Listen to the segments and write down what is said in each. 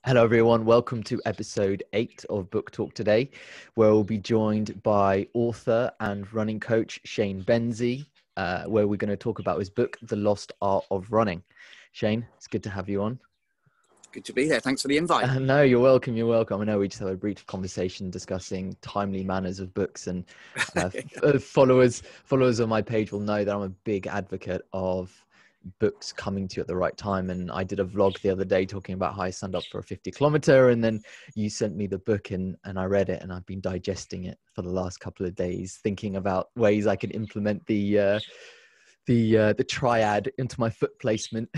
Hello, everyone. Welcome to episode 8 of Book Talk today, where we'll be joined by author and running coach Shane Benzie, where we're going to talk about his book, The Lost Art of Running. Shane, it's good to have you on. Good to be here. Thanks for the invite. No, you're welcome. You're welcome. I know we just had a brief conversation discussing timely manners of books, and followers on my page will know that I'm a big advocate of books coming to you at the right time. And I did a vlog the other day talking about how I signed up for a 50-kilometer, and then you sent me the book and I read it, and I've been digesting it for the last couple of days, thinking about ways I can implement the triad into my foot placement,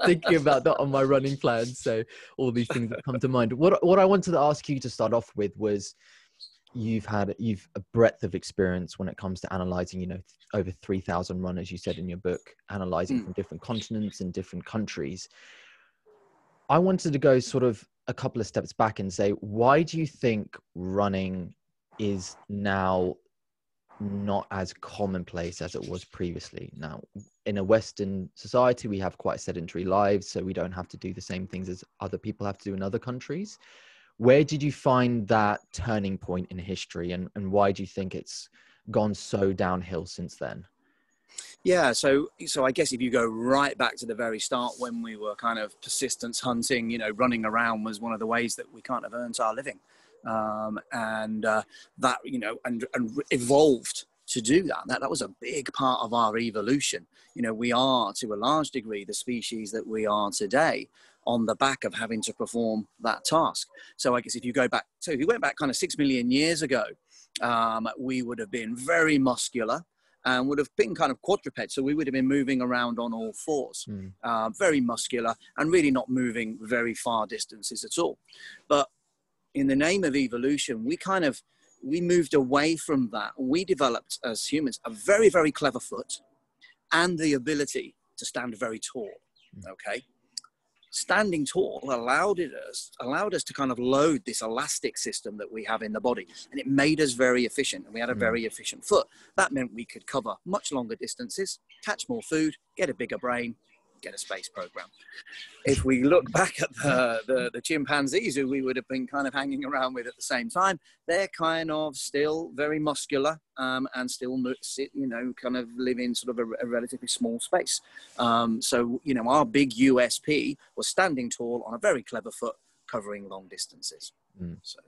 thinking about that on my running plan. So all these things that come to mind. What I wanted to ask you to start off with was, you've a breadth of experience when it comes to analyzing, over 3,000 runners, you said in your book, analyzing from different continents and different countries. I wanted to go sort of a couple of steps back and say, why do you think running is now not as commonplace as it was previously? Now, in a Western society, we have quite sedentary lives, so we don't have to do the same things as other people have to do in other countries. Where did you find that turning point in history, and why do you think it's gone so downhill since then? Yeah, so I guess if you go right back to the very start, when we were kind of persistence hunting, running around was one of the ways that we kind of earned our living. And evolved to do that. That was a big part of our evolution. We are, to a large degree, the species that we are today on the back of having to perform that task. So I guess if you went back kind of 6 million years ago, we would have been very muscular and would have been kind of quadruped. So we would have been moving around on all fours, very muscular and really not moving very far distances at all. But in the name of evolution, we moved away from that. We developed as humans a very, very clever foot and the ability to stand very tall. Okay. Standing tall allowed us to kind of load this elastic system that we have in the body, and it made us very efficient, and we had a very efficient foot. That meant we could cover much longer distances, catch more food, get a bigger brain, get a space program. If we look back at the chimpanzees who we would have been kind of hanging around with at the same time, they're kind of still very muscular and still kind of live in sort of a relatively small space. So our big USP was standing tall on a very clever foot, covering long distances. So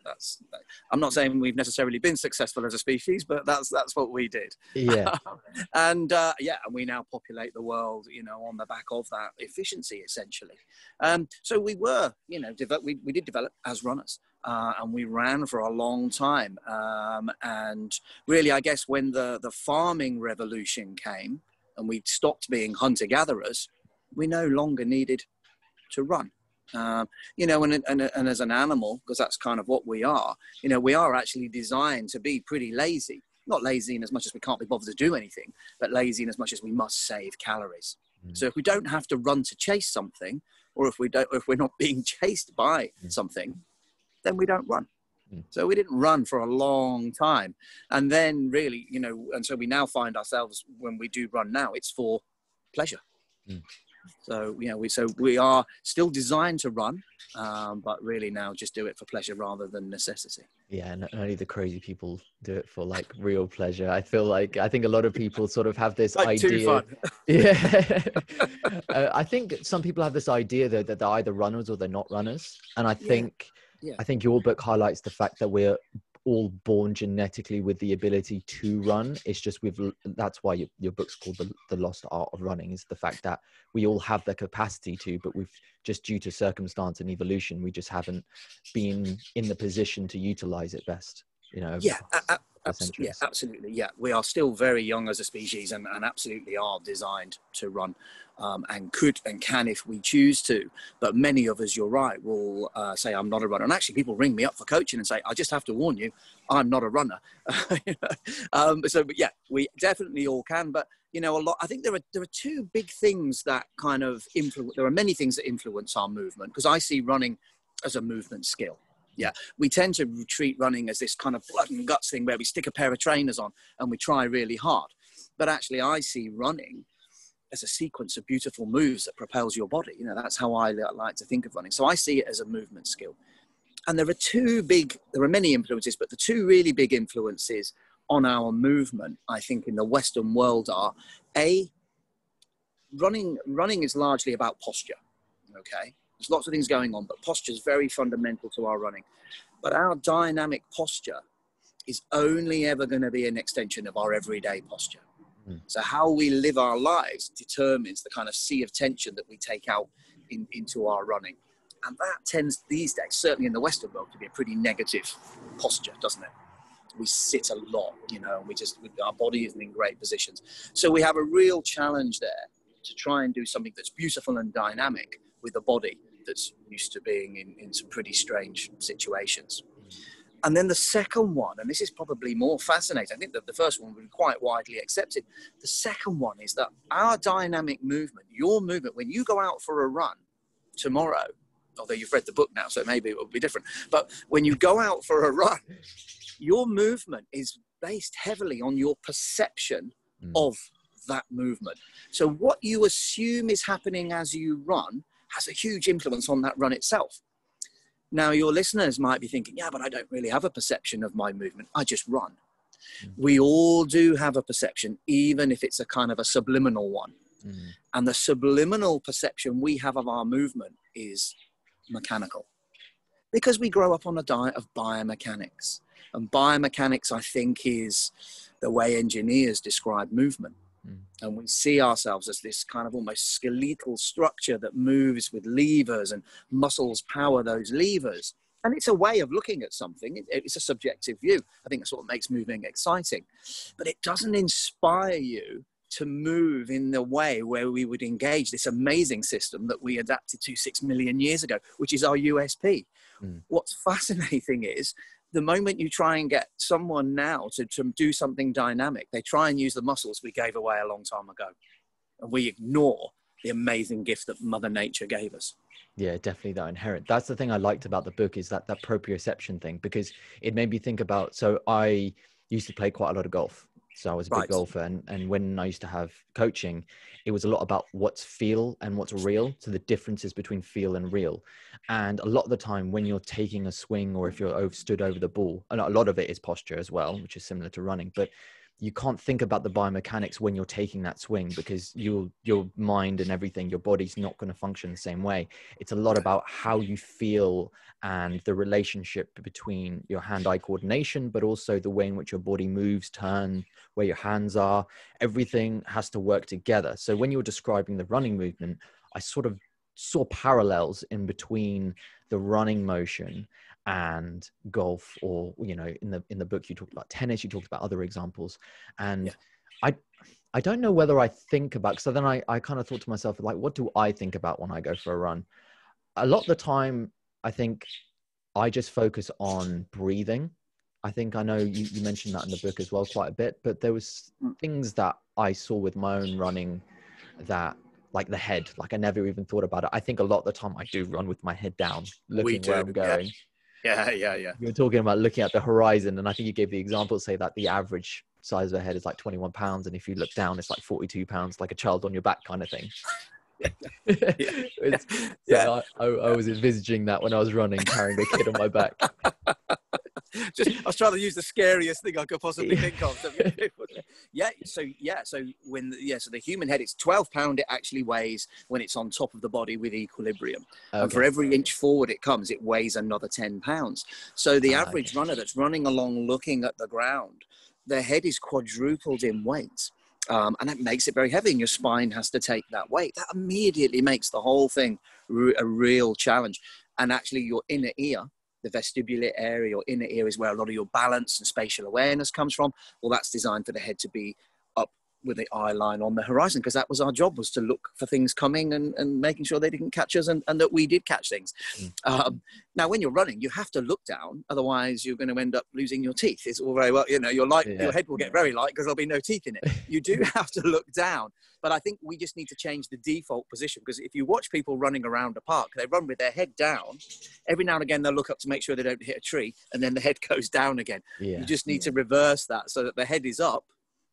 that's I'm not saying we've necessarily been successful as a species, but that's what we did. Yeah. And we now populate the world, on the back of that efficiency, essentially. So we were, we did develop as runners, and we ran for a long time. And really, I guess when the farming revolution came and we stopped being hunter-gatherers, we no longer needed to run. And as an animal, because that's kind of what we are actually designed to be pretty lazy. Not lazy in as much as we can't be bothered to do anything, but lazy in as much as we must save calories. So if we don't have to run to chase something, or if we're not being chased by something, then we don't run. So we didn't run for a long time. And then really, and so we now find ourselves, when we do run now, it's for pleasure. So, we are still designed to run, but really now just do it for pleasure rather than necessity. Yeah, and only the crazy people do it for like real pleasure. I think a lot of people sort of have this idea. Too fun. Yeah. I think some people have this idea though that they're either runners or they're not runners. And I think your book highlights the fact that we're all born genetically with the ability to run. It's just that's why your book's called the Lost Art of Running, is the fact that we all have the capacity to, but we've just, due to circumstance and evolution, we just haven't been in the position to utilize it best. Absolutely. Yeah, we are still very young as a species, and absolutely are designed to run, and could and can if we choose to. But many of us, you're right, will say, I'm not a runner. And actually, people ring me up for coaching and say, I just have to warn you, I'm not a runner. But yeah, we definitely all can. But I think there are two big things that kind of influence. There are many things that influence our movement, because I see running as a movement skill. Yeah, we tend to treat running as this kind of blood and guts thing where we stick a pair of trainers on and we try really hard. But actually, I see running as a sequence of beautiful moves that propels your body. You know, that's how I like to think of running. So I see it as a movement skill. And there are many influences, but the two really big influences on our movement, I think, in the Western world are, running is largely about posture, okay? There's lots of things going on, but posture is very fundamental to our running. But our dynamic posture is only ever going to be an extension of our everyday posture. So how we live our lives determines the kind of sea of tension that we take out into our running. And that tends these days, certainly in the Western world, to be a pretty negative posture, doesn't it? We sit a lot, you know, and our body isn't in great positions. So we have a real challenge there to try and do something that's beautiful and dynamic with a body that's used to being in some pretty strange situations. And then the second one, and this is probably more fascinating, I think that the first one would be quite widely accepted. The second one is that our dynamic movement, your movement, when you go out for a run tomorrow, although you've read the book now, so maybe it will be different, but when you go out for a run, your movement is based heavily on your perception of that movement. So what you assume is happening as you run has a huge influence on that run itself. Now, your listeners might be thinking, yeah, but I don't really have a perception of my movement. I just run. We all do have a perception, even if it's a kind of a subliminal one. And the subliminal perception we have of our movement is mechanical, because we grow up on a diet of biomechanics. And biomechanics, I think, is the way engineers describe movement. And we see ourselves as this kind of almost skeletal structure that moves with levers, and muscles power those levers. And it's a way of looking at something. It's a subjective view. I think that's what makes moving exciting. But it doesn't inspire you to move in the way where we would engage this amazing system that we adapted to 6 million years ago, which is our USP. What's fascinating is the moment you try and get someone now to do something dynamic, they try and use the muscles we gave away a long time ago. And we ignore the amazing gift that Mother Nature gave us. Yeah, definitely that inherent. That's the thing I liked about the book, is that proprioception thing, because it made me think about, so I used to play quite a lot of golf. So I was a big golfer, and when I used to have coaching, it was a lot about what's feel and what's real. So the differences between feel and real. And a lot of the time when you're taking a swing, or if you're stood over the ball, and a lot of it is posture as well, which is similar to running, but you can't think about the biomechanics when you're taking that swing, because your mind and everything, your body's not going to function the same way. It's a lot about how you feel and the relationship between your hand-eye coordination, but also the way in which your body moves, turn, where your hands are. Everything has to work together. So when you were describing the running movement, I sort of saw parallels in between the running motion and golf, or, you know, in the book you talked about tennis, you talked about other examples. And I don't know whether I think about, so then I kind of thought to myself, like, what do I think about when I go for a run? A lot of the time, I think I just focus on breathing. I think I know you mentioned that in the book as well quite a bit, but there was things that I saw with my own running that, like the head, like I never even thought about it. I think a lot of the time I do run with my head down, looking where I'm going. Yeah. You were talking about looking at the horizon, and I think you gave the example, say that the average size of a head is like 21 pounds, and if you look down, it's like 42 pounds, like a child on your back kind of thing. I was envisaging that when I was running, carrying a kid on my back. I was trying to use the scariest thing I could possibly think of. So the human head, it's 12 pound it actually weighs when it's on top of the body with equilibrium. Okay. And for every inch forward it comes, it weighs another 10 pounds. So the average runner that's running along looking at the ground, their head is quadrupled in weight. And that makes it very heavy, and your spine has to take that weight. That immediately makes the whole thing a real challenge. And actually your inner ear, the vestibular area, your inner ear, is where a lot of your balance and spatial awareness comes from. Well, that's designed for the head to be up with the eye line on the horizon, because that was our job, was to look for things coming and making sure they didn't catch us, and that we did catch things. Now, when you're running, you have to look down, otherwise you're going to end up losing your teeth. It's all very well, you know, your head will get very light because there'll be no teeth in it. You do have to look down. But I think we just need to change the default position, because if you watch people running around a park, they run with their head down. Every now and again, they'll look up to make sure they don't hit a tree, and then the head goes down again. You just need to reverse that so that the head is up,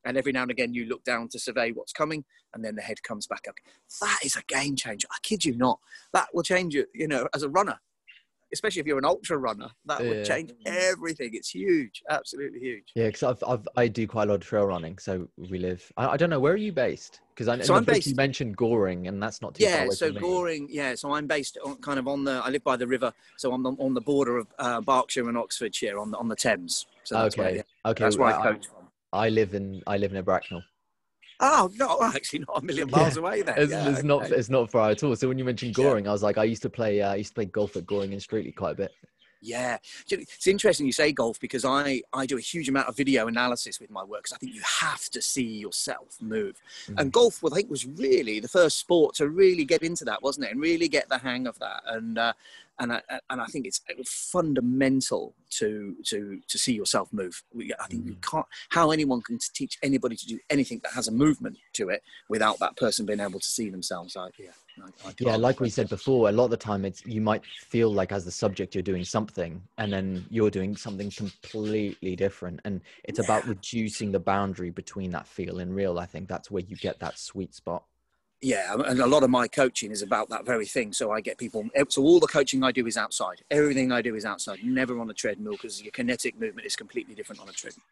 And every now and again, you look down to survey what's coming, and then the head comes back up. That is a game changer. I kid you not. That will change you, as a runner, especially if you're an ultra runner. That would change everything. It's huge, absolutely huge. Yeah, because I do quite a lot of trail running. So we live. I don't know, where are you based? Because I'm based. You mentioned Goring, and that's not too far away from me. Goring. Yeah, so I'm based I live by the river, so I'm on the border of Berkshire and Oxfordshire on the Thames. So that's okay. That's where I coach from. I live near Bracknell. Oh no, actually not a million miles away then. It's not far at all. So when you mentioned Goring, I was like, I used to play golf at Goring and Streatley quite a bit. Yeah, it's interesting you say golf, because I do a huge amount of video analysis with my work, because I think you have to see yourself move. And golf, I think, was really the first sport to really get into that, wasn't it? And really get the hang of that. And I think it's fundamental to see yourself move. I think you can't, how anyone can teach anybody to do anything that has a movement to it without that person being able to see themselves. Like we said before, a lot of the time you might feel like as the subject you're doing something, and then you're doing something completely different, and it's about reducing the boundary between that feel and real. I think that's where you get that sweet spot. Yeah, and a lot of my coaching is about that very thing. So I get people, so all the coaching I do is outside. Everything I do is outside, never on a treadmill, because your kinetic movement is completely different on a treadmill.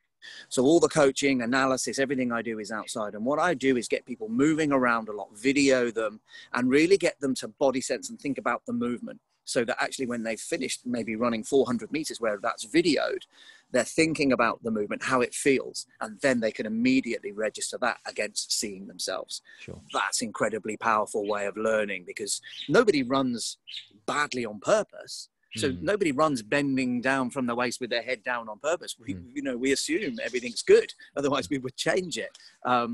So all the coaching, analysis, everything I do is outside. And what I do is get people moving around a lot, video them, and really get them to body sense and think about the movement. So that actually when they've finished maybe running 400 meters where that's videoed, they're thinking about the movement, how it feels, and then they can immediately register that against seeing themselves. Sure. That's an incredibly powerful way of learning, because nobody runs badly on purpose. So nobody runs bending down from the waist with their head down on purpose. We assume everything's good, otherwise we would change it. But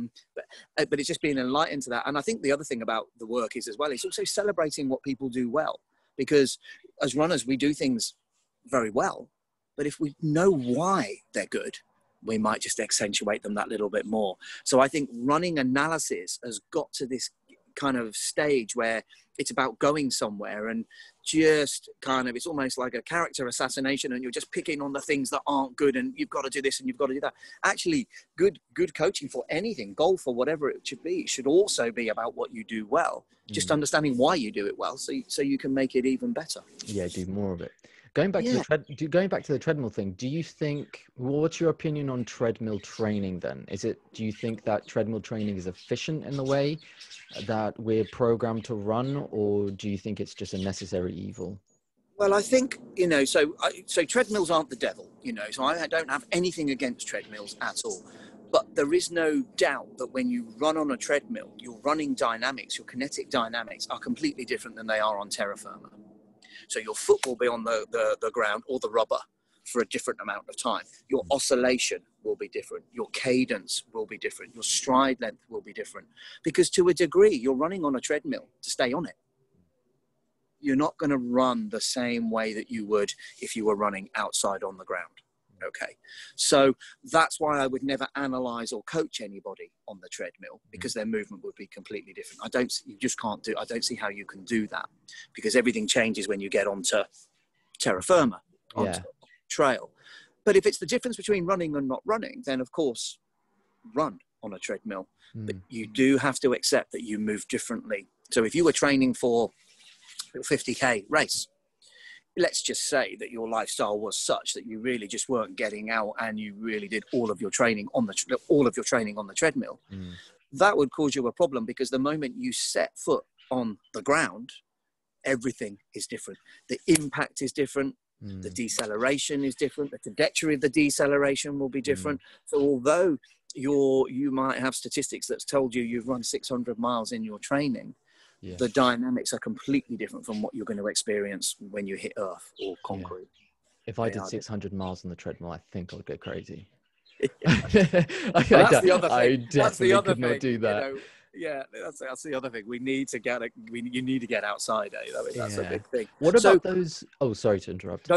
it's just being enlightened to that. And I think the other thing about the work is as well, it's also celebrating what people do well, because as runners, we do things very well. But if we know why they're good, we might just accentuate them that little bit more. So I think running analysis has got to this kind of stage where it's about going somewhere and just kind of, it's almost like a character assassination, and you're just picking on the things that aren't good, and you've got to do this and you've got to do that. Actually, good coaching for anything, golf or whatever it should be, should also be about what you do well, just understanding why you do it well, so you can make it even better. Yeah, do more of it. Going back to the treadmill thing, do you think, what's your opinion on treadmill training then? Do you think that treadmill training is efficient in the way that we're programmed to run, or do you think it's just a necessary evil? Well, I think, so treadmills aren't the devil, so I don't have anything against treadmills at all. But there is no doubt that when you run on a treadmill, your running dynamics, your kinetic dynamics are completely different than they are on terra firma. So your foot will be on the ground or the rubber for a different amount of time. Your oscillation will be different. Your cadence will be different. Your stride length will be different. Because to a degree, you're running on a treadmill to stay on it. You're not going to run the same way that you would if you were running outside on the ground. Okay. So that's why I would never analyze or coach anybody on the treadmill, because their movement would be completely different. I don't see how you can do that, because everything changes when you get onto terra firma, onto trail. But if it's the difference between running and not running, then of course run on a treadmill. But you do have to accept that you move differently. So if you were training for a 50K race, let's just say that your lifestyle was such that you really just weren't getting out, and you really did all of your training on the treadmill. That would cause you a problem, because the moment you set foot on the ground, everything is different. The impact is different. The deceleration is different. The trajectory of the deceleration will be different. So although you might have statistics that's told you you've run 600 miles in your training, the dynamics are completely different from what you're going to experience when you hit earth or concrete. If I did 600 miles on the treadmill, I think I'd go crazy. That's the other thing. I definitely could not do that. That's the other thing. You need to get outside. That's a big thing. What about those? Oh, sorry to interrupt.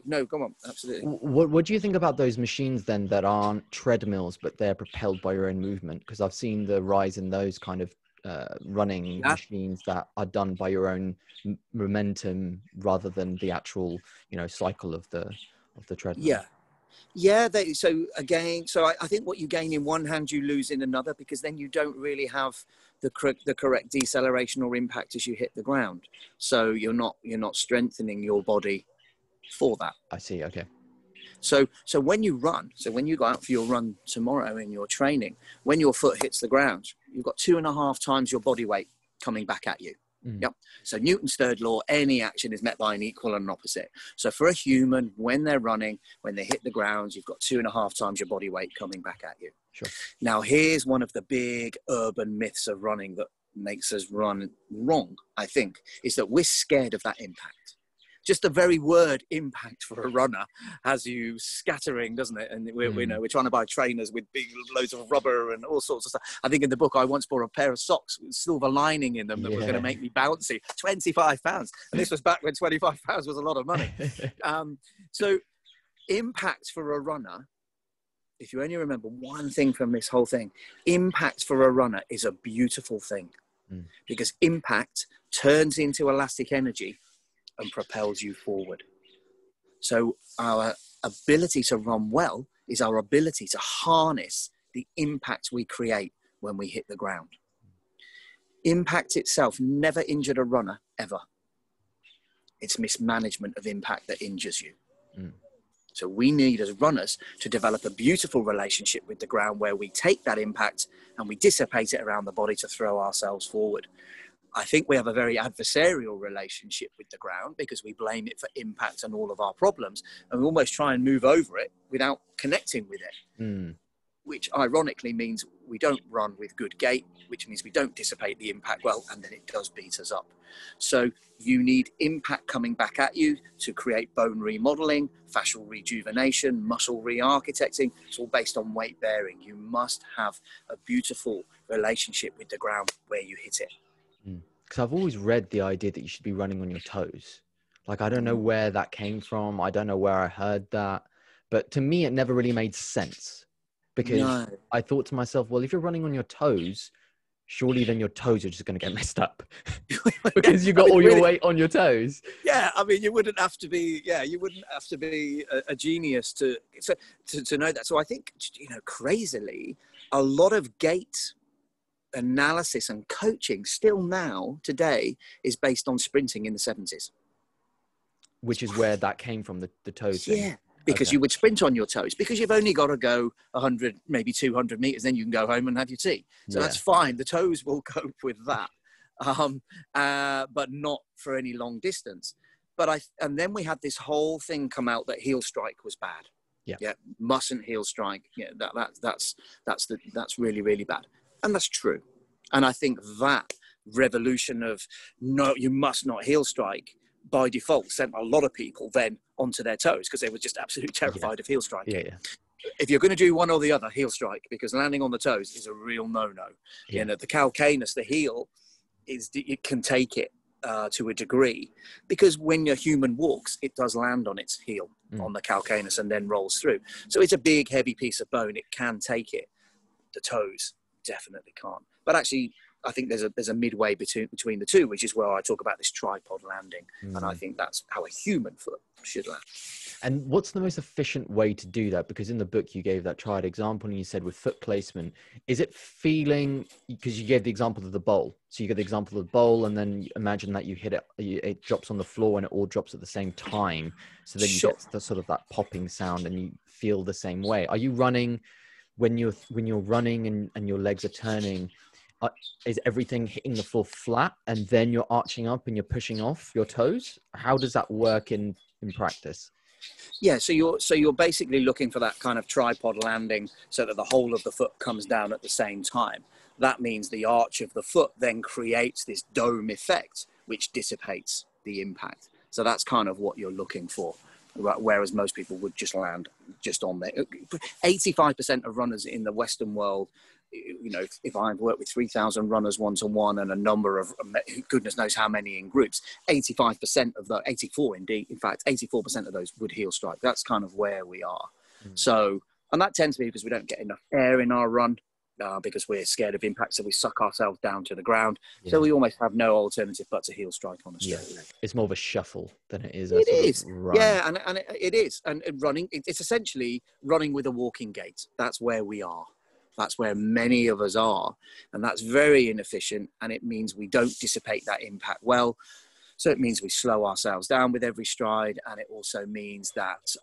No, come on. Absolutely. What do you think about those machines then that aren't treadmills, but they're propelled by your own movement? Because I've seen the rise in those kind of running machines that are done by your own momentum rather than the actual cycle of the treadmill. Yeah, so again, I think what you gain in one hand, you lose in another, because then you don't really have the correct deceleration or impact as you hit the ground. So you're not strengthening your body for that. I see. Okay. So when you run, so when you go out for your run tomorrow in your training, when your foot hits the ground, you've got 2.5 times your body weight coming back at you. Yep. So Newton's third law, any action is met by an equal and an opposite. So for a human, when they're running, when they hit the ground, you've got 2.5 times your body weight coming back at you. Sure. Now, here's one of the big urban myths of running that makes us run wrong, I think, is that we're scared of that impact. Just the very word impact for a runner has you scattering, doesn't it? And we're trying to buy trainers with big loads of rubber and all sorts of stuff. I think in the book, I once bought a pair of socks with silver lining in them that was going to make me bouncy. 25 pounds. And this was back when 25 pounds was a lot of money. So impact for a runner, if you only remember one thing from this whole thing, impact for a runner is a beautiful thing, because impact turns into elastic energy and propels you forward. So our ability to run well is our ability to harness the impact we create when we hit the ground. Impact itself never injured a runner, ever. It's mismanagement of impact that injures you. So we need, as runners, to develop a beautiful relationship with the ground where we take that impact and we dissipate it around the body to throw ourselves forward. I think we have a very adversarial relationship with the ground because we blame it for impact and all of our problems, and we almost try and move over it without connecting with it, which ironically means we don't run with good gait, which means we don't dissipate the impact well, and then it does beat us up. So you need impact coming back at you to create bone remodeling, fascial rejuvenation, muscle re-architecting. It's all based on weight bearing. You must have a beautiful relationship with the ground where you hit it. Because I've always read the idea that you should be running on your toes. Like, I don't know where that came from. I don't know where I heard that. But to me, it never really made sense. Because I thought to myself, well, if you're running on your toes, surely then your toes are just going to get messed up. Because you've got all your weight on your toes. Yeah, I mean, you wouldn't have to be a genius to know that. So I think, crazily, a lot of gait analysis and coaching still now today is based on sprinting in the 70s, which is where that came from, the toes thing. Because you would sprint on your toes because you've only got to go 100 maybe 200 meters, then you can go home and have your tea, so that's fine. The toes will cope with that, but not for any long distance. And then we had this whole thing come out that heel strike was bad. Mustn't heel strike. That's really, really bad. And that's true. And I think that revolution of no, you must not heel strike by default sent a lot of people then onto their toes because they were just absolutely terrified of heel striking. If you're going to do one or the other, heel strike, because landing on the toes is a real no-no. The calcaneus, the heel, it can take it to a degree, because when your human walks, it does land on its heel on the calcaneus and then rolls through. So it's a big, heavy piece of bone. It can take it. The toes definitely can't. But actually, I think there's a midway between the two, which is where I talk about this tripod landing. And I think that's how a human foot should land. And what's the most efficient way to do that? Because in the book, you gave that tried example and you said with foot placement, is it feeling, because you gave the example of the bowl. So you get the example of the bowl and then you imagine that you hit it, it drops on the floor and it all drops at the same time. So then you get the sort of that popping sound and you feel the same way. Are you running, when you're running and your legs are turning, is everything hitting the floor flat and then you're arching up and you're pushing off your toes? How does that work in practice? Yeah, so you're basically looking for that kind of tripod landing so that the whole of the foot comes down at the same time. That means the arch of the foot then creates this dome effect, which dissipates the impact. So that's kind of what you're looking for, whereas most people would just land just on there. 85% of runners in the Western world, if I've worked with 3,000 runners one-to-one and a number of, goodness knows how many in groups, 85% of the, 84 indeed, in fact, 84% of those would heel strike. That's kind of where we are. So, and that tends to be because we don't get enough air in our run. because we're scared of impact, so we suck ourselves down to the ground. Yeah. So we almost have no alternative but to heel strike on a straight leg. It's more of a shuffle than it is a It sort is. of run. Yeah, and it is. And running, it's essentially running with a walking gait. That's where we are. That's where many of us are. And that's very inefficient. And it means we don't dissipate that impact well. So it means we slow ourselves down with every stride. And it also means that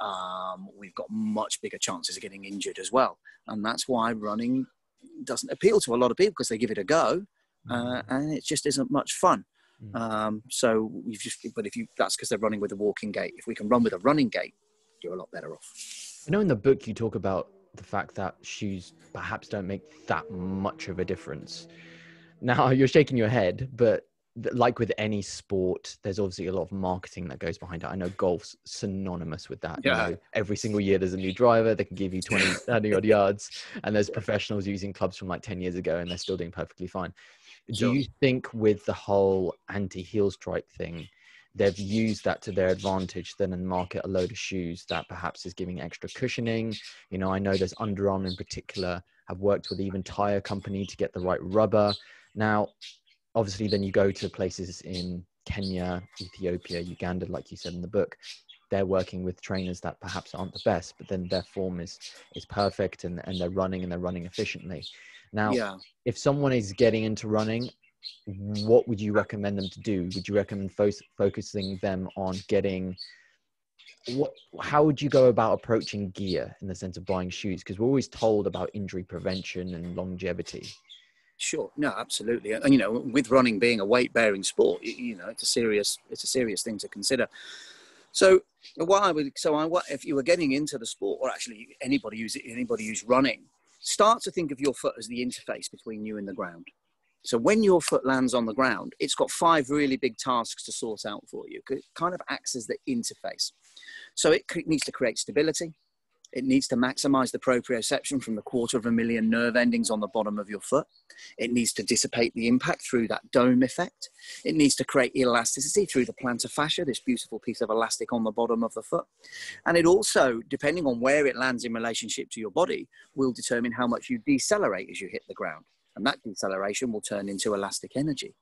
we've got much bigger chances of getting injured as well. And that's why running doesn't appeal to a lot of people, because they give it a go. And it just isn't much fun. So that's because they're running with a walking gait. If we can run with a running gait, you're a lot better off. I know in the book you talk about the fact that shoes perhaps don't make that much of a difference. Now you're shaking your head, but like with any sport, there's obviously a lot of marketing that goes behind it. I know golf's synonymous with that. Yeah. You know, every single year there's a new driver that can give you 20 odd yards, and there's professionals using clubs from like 10 years ago and they're still doing perfectly fine. Sure. Do you think with the whole anti-heel strike thing, they've used that to their advantage then and market a load of shoes that perhaps is giving extra cushioning? You know, I know there's Under Armour in particular have worked with even tire company to get the right rubber. Now, obviously, then you go to places in Kenya, Ethiopia, Uganda, like you said in the book, they're working with trainers that perhaps aren't the best, but then their form is perfect and they're running efficiently. Now, if someone is getting into running, what would you recommend them to do? Would you recommend focusing them on how would you go about approaching gear in the sense of buying shoes? Because we're always told about injury prevention and longevity. Sure. No, absolutely. And, you know, with running being a weight bearing sport, you know, it's a serious thing to consider. So if you were getting into the sport, or actually anybody who's running, start to think of your foot as the interface between you and the ground. So when your foot lands on the ground, it's got 5 really big tasks to sort out for you. It kind of acts as the interface. So it needs to create stability. It needs to maximize the proprioception from the 250,000 nerve endings on the bottom of your foot. It needs to dissipate the impact through that dome effect. It needs to create elasticity through the plantar fascia, this beautiful piece of elastic on the bottom of the foot. And it also, depending on where it lands in relationship to your body, will determine how much you decelerate as you hit the ground. And that deceleration will turn into elastic energy.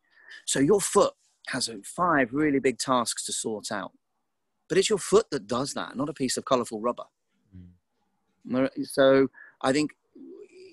So your foot has 5 really big tasks to sort out. But it's your foot that does that, not a piece of colorful rubber. So I think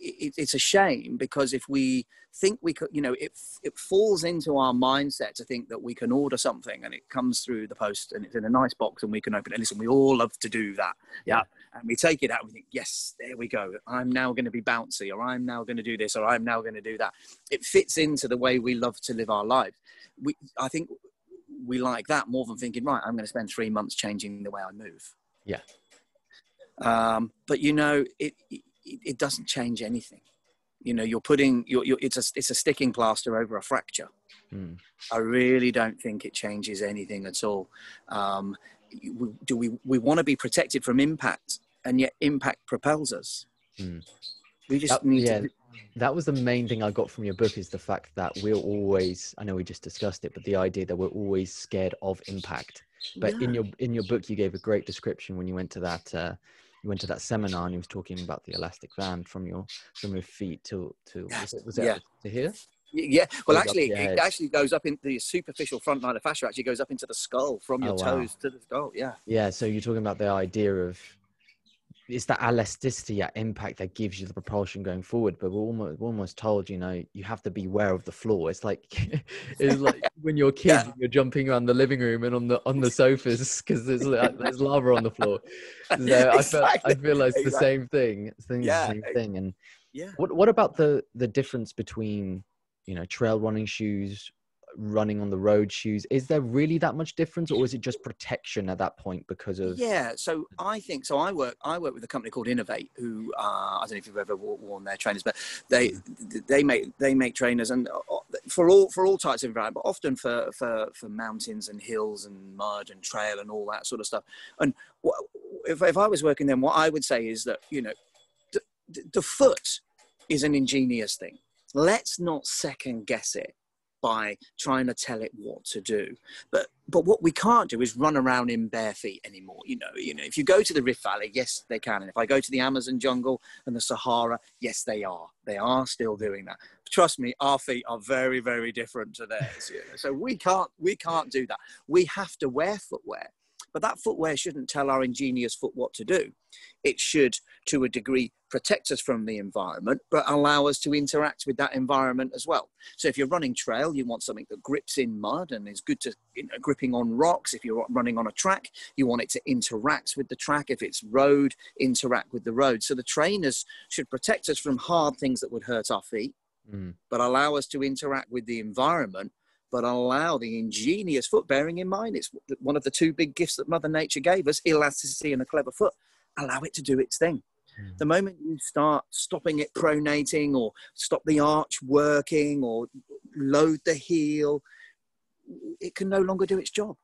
it's a shame, because if we think we could, you know, it falls into our mindset to think that we can order something and it comes through the post and it's in a nice box and we can open it. And listen, we all love to do that. Yeah. And we take it out and we think, yes, there we go. I'm now going to be bouncy, or I'm now going to do this, or I'm now going to do that. It fits into the way we love to live our lives. I think we like that more than thinking, right, I'm going to spend 3 months changing the way I move. Yeah. But you know, it doesn't change anything. You know, it's a sticking plaster over a fracture. I really don't think it changes anything at all. We want to be protected from impact, and yet impact propels us. We just need to. That was the main thing I got from your book, is the fact that we're always, I know we just discussed it, but the idea that we're always scared of impact. But in your book, you gave a great description when you went to that seminar, and he was talking about the elastic band from your feet to was it to here? Yeah. Well, actually, it actually goes up in the superficial front line of fascia. Actually, goes up into the skull from your toes to the skull. Yeah. Yeah. So you're talking about the idea of it's that elasticity at impact that gives you the propulsion going forward. But we're almost told, you know, you have to beware of the floor. It's like when you're a kid, and you're jumping around the living room and on the sofas because there's lava on the floor. So I feel like it's the same thing. It's the same thing. And what about the difference between, you know, trail running shoes, running on the road shoes? Is there really that much difference, or is it just protection at that point because of? So I think so. I work with a company called Innovate, who I don't know if you've ever worn their trainers, but they make trainers, and for all types of environment, but often for mountains and hills and mud and trail and all that sort of stuff. And if I was working then, what I would say is that, you know, the foot is an ingenious thing. Let's not second guess it. by trying to tell it what to do. But what we can't do is run around in bare feet anymore. You know, if you go to the Rift Valley, yes, they can. And if I go to the Amazon jungle and the Sahara, yes, they are. They are still doing that. Trust me, our feet are very, very different to theirs. You know? So we can't do that. We have to wear footwear. But that footwear shouldn't tell our ingenious foot what to do. It should, to a degree, protect us from the environment, but allow us to interact with that environment as well. So if you're running trail, you want something that grips in mud and is good to gripping on rocks. If you're running on a track, you want it to interact with the track. If it's road, interact with the road. So the trainers should protect us from hard things that would hurt our feet, but allow us to interact with the environment, but allow the ingenious foot, bearing in mind, it's one of the two big gifts that Mother Nature gave us, elasticity and a clever foot. Allow it to do its thing. The moment you start stopping it pronating or stop the arch working or load the heel, it can no longer do its job.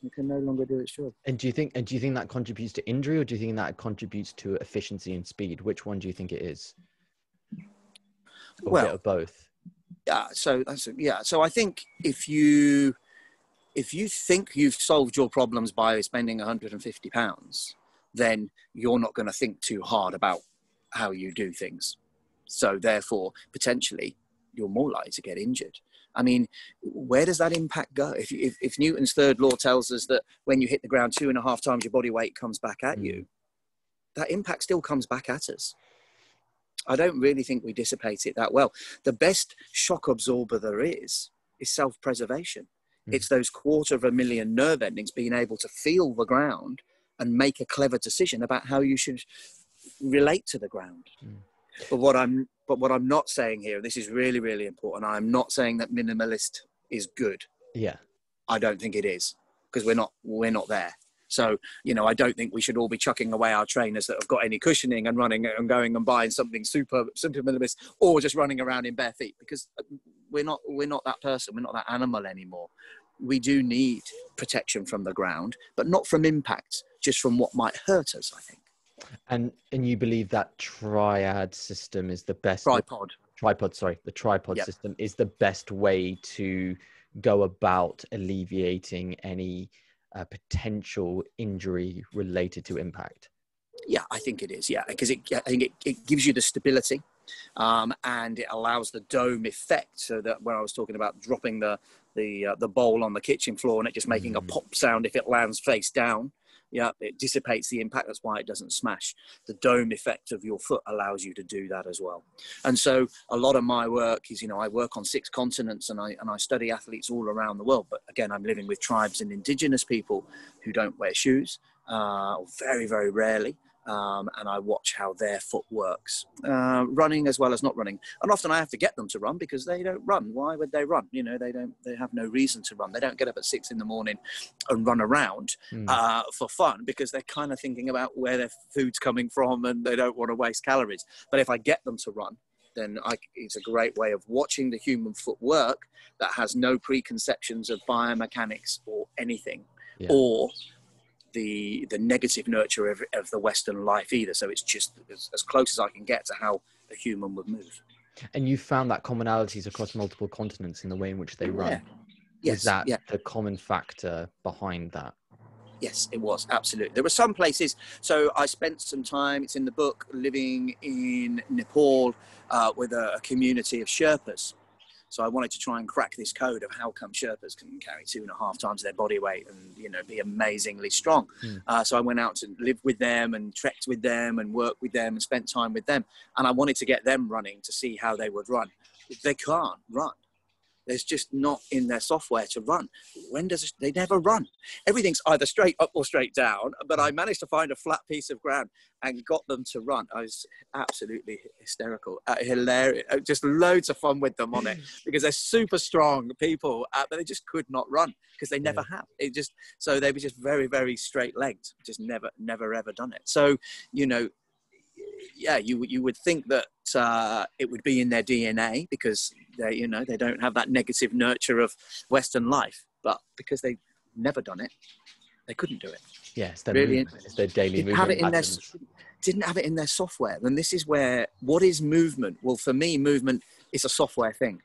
It can no longer do its job. And do you think that contributes to injury, or do you think that contributes to efficiency and speed? Which one do you think it is? Or a bit of both? Yeah, so I think if you think you've solved your problems by spending £150, then you're not going to think too hard about how you do things. So therefore, potentially, you're more likely to get injured. I mean, where does that impact go? If Newton's third law tells us that when you hit the ground 2.5 times your body weight comes back at you, that impact still comes back at us. I don't really think we dissipate it that well. The best shock absorber there is self-preservation. It's those 250,000 nerve endings being able to feel the ground and make a clever decision about how you should relate to the ground. But what I'm not saying here, and this is really, really important, I'm not saying that minimalist is good. Yeah. I don't think it is, because we're not there. So, I don't think we should all be chucking away our trainers that have got any cushioning and running and going and buying something super minimalist, or just running around in bare feet, because we're not that person. We're not that animal anymore. We do need protection from the ground, but not from impact, just from what might hurt us, I think. And you believe that triad system is the best? The tripod system is the best way to go about alleviating any potential injury related to impact? Yeah, I think it is. Yeah, because I think it gives you the stability, and it allows the dome effect. So that when I was talking about dropping the bowl on the kitchen floor and it just making a pop sound if it lands face down, it dissipates the impact. That's why it doesn't smash. The dome effect of your foot allows you to do that as well. And so a lot of my work is, I work on 6 continents and I study athletes all around the world. But again, I'm living with tribes and indigenous people who don't wear shoes, very, very rarely. And I watch how their foot works, running as well as not running. And often I have to get them to run because they don't run. Why would they run? They have no reason to run. They don't get up at 6 a.m. and run around for fun, because they're kind of thinking about where their food's coming from and they don't want to waste calories. But if I get them to run, then it's a great way of watching the human foot work that has no preconceptions of biomechanics or anything, or the negative nurture of the Western life either. So it's just as close as I can get to how a human would move. And you found that commonalities across multiple continents in the way in which they run. Yes. Is that the common factor behind that? Yes, it was. Absolutely. There were some places. So I spent some time, it's in the book, living in Nepal with a community of Sherpas. So I wanted to try and crack this code of how come Sherpas can carry 2.5 times their body weight and, be amazingly strong. So I went out to live with them and trekked with them and worked with them and spent time with them. And I wanted to get them running to see how they would run. They can't run. There's just not in their software to run. They never run. Everything's either straight up or straight down, but I managed to find a flat piece of ground and got them to run. I was absolutely hysterical, hilarious, just loads of fun with them on it, because they're super strong people, but they just could not run because they never have. So they were just very, very straight legged, just never ever done it. So, you would think that it would be in their DNA because they don't have that negative nurture of Western life, but because they've never done it, they couldn't do it. Yes, it's their daily movement. Didn't have it in their software. And this is where, what is movement? Well, for me, movement is a software thing.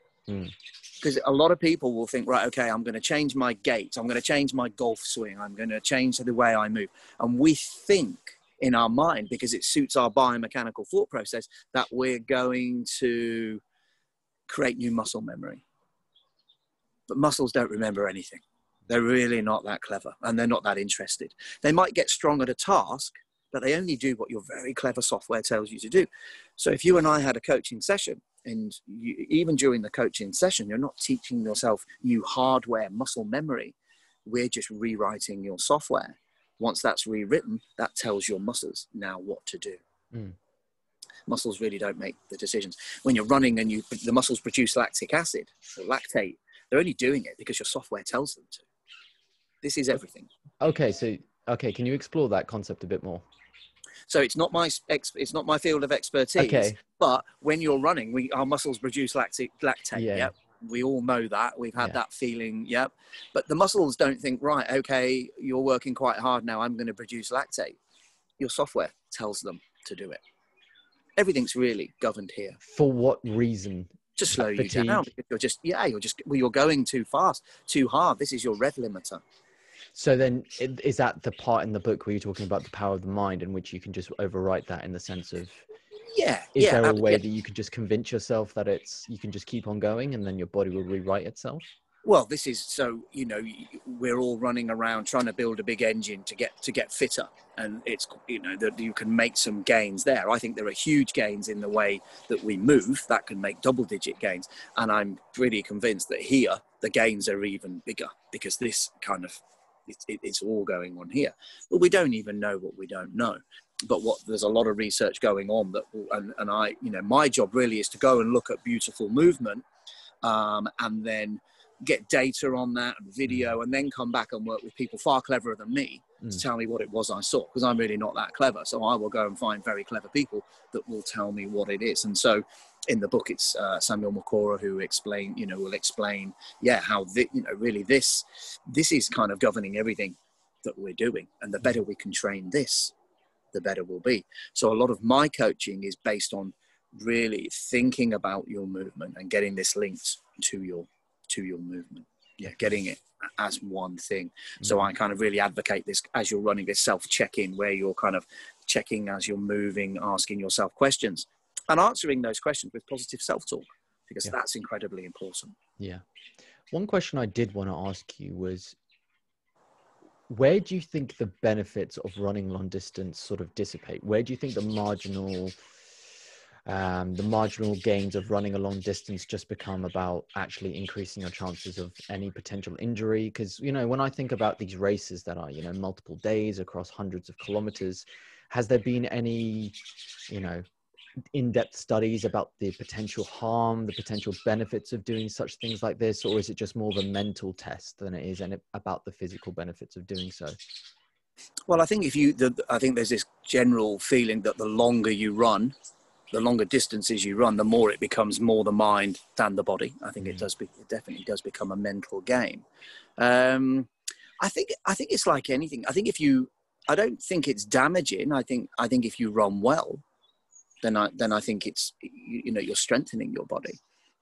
because a lot of people will think, right, okay, I'm going to change my gait. I'm going to change my golf swing. I'm going to change the way I move. And we think in our mind, because it suits our biomechanical thought process, that we're going to create new muscle memory. But muscles don't remember anything. They're really not that clever, and they're not that interested. They might get strong at a task, but they only do what your very clever software tells you to do. So if you and I had a coaching session, and even during the coaching session, you're not teaching yourself new hardware muscle memory. We're just rewriting your software. Once that's rewritten, that tells your muscles now what to do. Muscles really don't make the decisions. When you're running and the muscles produce lactic acid or lactate, they're only doing it because your software tells them to. This is everything. Okay, can you explore that concept a bit more? So it's not my field of expertise. Okay. But when you're running, our muscles produce lactate. Yeah. Yep. We all know that. We've had that feeling. Yep. But the muscles don't think, right, okay, you're working quite hard now. I'm going to produce lactate. Your software tells them to do it. Everything's really governed here. For what reason? To slow you down. You're going too fast, too hard. This is your rev limiter. So then is that the part in the book where you're talking about the power of the mind, in which you can just overwrite that, in the sense of, is there a way that you can just convince yourself that you can just keep on going and then your body will rewrite itself? Well, this is so, we're all running around trying to build a big engine to get fitter. And it's, that you can make some gains there. I think there are huge gains in the way that we move that can make double-digit gains. And I'm pretty convinced that here, the gains are even bigger, because this kind of, it's all going on here. But we don't even know what we don't know. But there's a lot of research going on and I, my job really is to go and look at beautiful movement, and then get data on that and video, and then come back and work with people far cleverer than me to tell me what it was I saw, because I'm really not that clever. So I will go and find very clever people that will tell me what it is. And so in the book, it's Samuel Makora who will explain how really this is kind of governing everything that we're doing. And the better we can train this, the better we'll be. So a lot of my coaching is based on really thinking about your movement and getting this linked to your movement. Getting it as one thing. So I kind of really advocate this as you're running, this self-check-in, where you're kind of checking as you're moving, asking yourself questions and answering those questions with positive self-talk, because that's incredibly important. Yeah. One question I did want to ask you was, where do you think the benefits of running long distance sort of dissipate? Where do you think the marginal gains of running a long distance just become about actually increasing your chances of any potential injury? Because, when I think about these races that are, multiple days across hundreds of kilometers, has there been any, in-depth studies about the potential harm, the potential benefits of doing such things like this? Or is it just more of a mental test than it is about the physical benefits of doing so? Well, I think I think there's this general feeling that the longer you run, the longer distances you run, the more it becomes more the mind than the body. I think it definitely does become a mental game. I think it's like anything. I don't think it's damaging. I think if you run well, then I think it's, you're strengthening your body.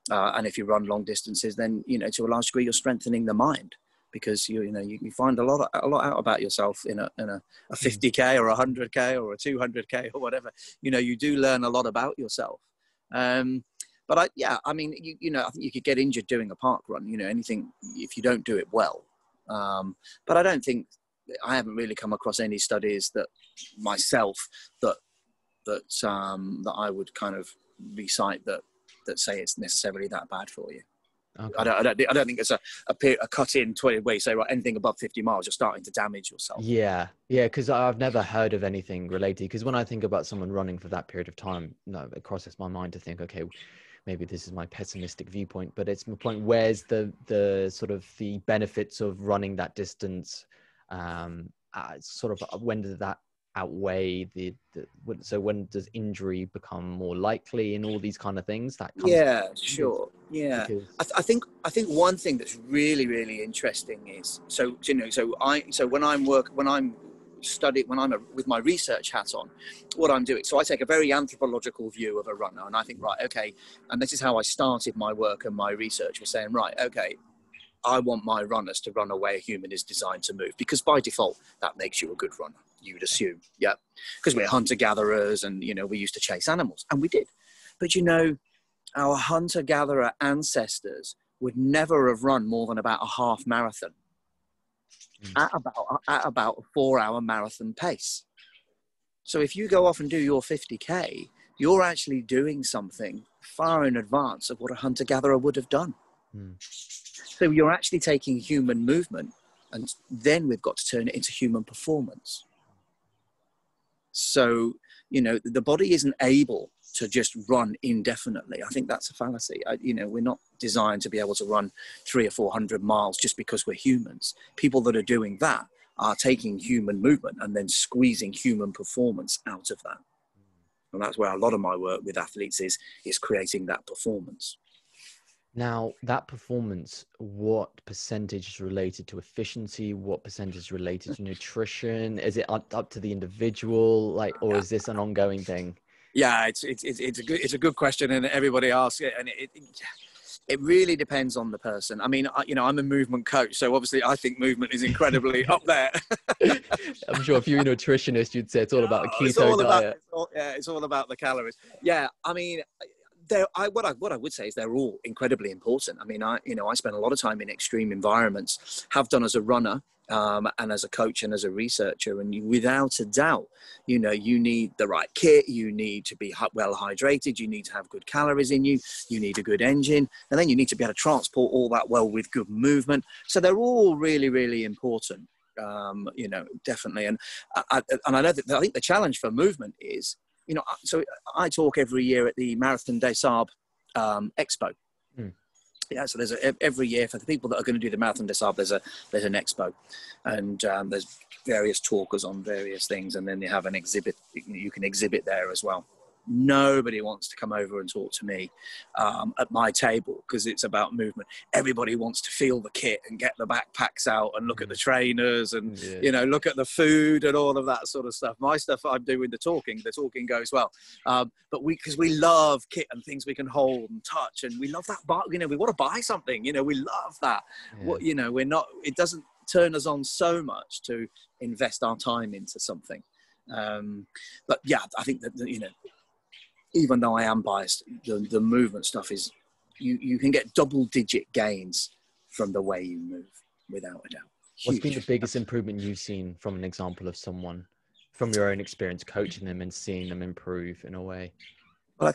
And if you run long distances, then, to a large degree, you're strengthening the mind, because you find a lot out about yourself in a 50K or a 100K or a 200K or whatever. You do learn a lot about yourself. But I think you could get injured doing a park run, anything, if you don't do it well. But I haven't really come across any studies that myself that I would kind of recite that say it's necessarily that bad for you. Okay. I don't think it's a cut-in 20 where you say, right, anything above 50 miles, you're starting to damage yourself. Yeah, because I've never heard of anything related. Because when I think about someone running for that period of time, it crosses my mind to think, okay, maybe this is my pessimistic viewpoint, but it's my point. Where's the sort of the benefits of running that distance? Sort of when does that outweigh so when does injury become more likely and all these kind of things that sure. I think one thing that's really, really interesting is, when I'm study, when I'm with my research hat on, what I'm doing. So I take a very anthropological view of a runner, and I think, right, okay, and this is how I started my work and my research, was saying, right, okay, I want my runners to run a way a human is designed to move, because by default, that makes you a good runner, you'd assume, yeah, because we're hunter-gatherers, and, you know, we used to chase animals, and we did. But, you know, our hunter-gatherer ancestors would never have run more than about a half marathon at about a 4-hour marathon pace. So if you go off and do your 50K, you're actually doing something far in advance of what a hunter-gatherer would have done. So you're actually taking human movement, and then we've got to turn it into human performance. So, you know, the body isn't able to just run indefinitely. I think that's a fallacy. You know, we're not designed to be able to run 300 or 400 miles just because we're humans. People that are doing that are taking human movement and then squeezing human performance out of that. And that's where a lot of my work with athletes is creating that performance. Now, that performance, what percentage is related to efficiency? What percentage is related to nutrition? Is it up to the individual, like, or is this an ongoing thing? Yeah, it's a good question, and everybody asks it, and it really depends on the person. I mean, you know, I'm a movement coach, so obviously I think movement is incredibly up there. I'm sure if you're a nutritionist, you'd say it's all about a keto diet. It's all about the calories. Yeah, I mean, what I would say is they're all incredibly important. I mean, I spend a lot of time in extreme environments, have done as a runner, and as a coach and as a researcher, and without a doubt, you know, you need the right kit, you need to be well hydrated, you need to have good calories in you, you need a good engine, and then you need to be able to transport all that well with good movement. So they're all really, really important, you know, definitely. And I know that I think the challenge for movement is, you know, so I talk every year at the Marathon des Sables Expo. Yeah, so there's every year for the people that are going to do the Marathon des Sables, there's an expo, and there's various talkers on various things, and then they have an exhibit. You can exhibit there as well. Nobody wants to come over and talk to me at my table because it's about movement. Everybody wants to feel the kit and get the backpacks out and look at the trainers and, you know, look at the food and all of that sort of stuff. My stuff, I'm doing the talking goes well. But because we love kit and things we can hold and touch, and we love that, you know, we want to buy something, you know, we love that. What, you know, it doesn't turn us on so much to invest our time into something. But yeah, I think that, you know, even though I am biased, the movement stuff is, you can get double-digit gains from the way you move, without a doubt. What's been the biggest improvement you've seen from an example of someone, from your own experience coaching them and seeing them improve in a way? Well,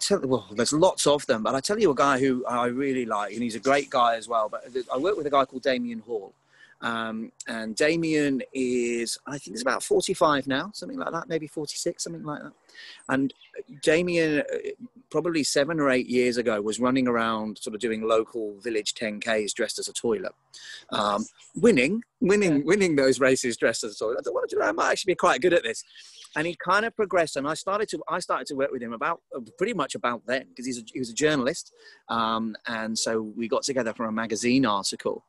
there's lots of them, but I tell you a guy who I really like, and he's a great guy as well. But I work with a guy called Damien Hall. And Damien is, I think he's about 45 now, something like that, maybe 46, something like that. And Damien, probably 7 or 8 years ago, was running around sort of doing local village 10Ks dressed as a toilet, winning those races dressed as a toilet. I thought, well, you know, I might actually be quite good at this. And he kind of progressed, and I started to work with him about pretty much about then, because he was a journalist, and so we got together for a magazine article.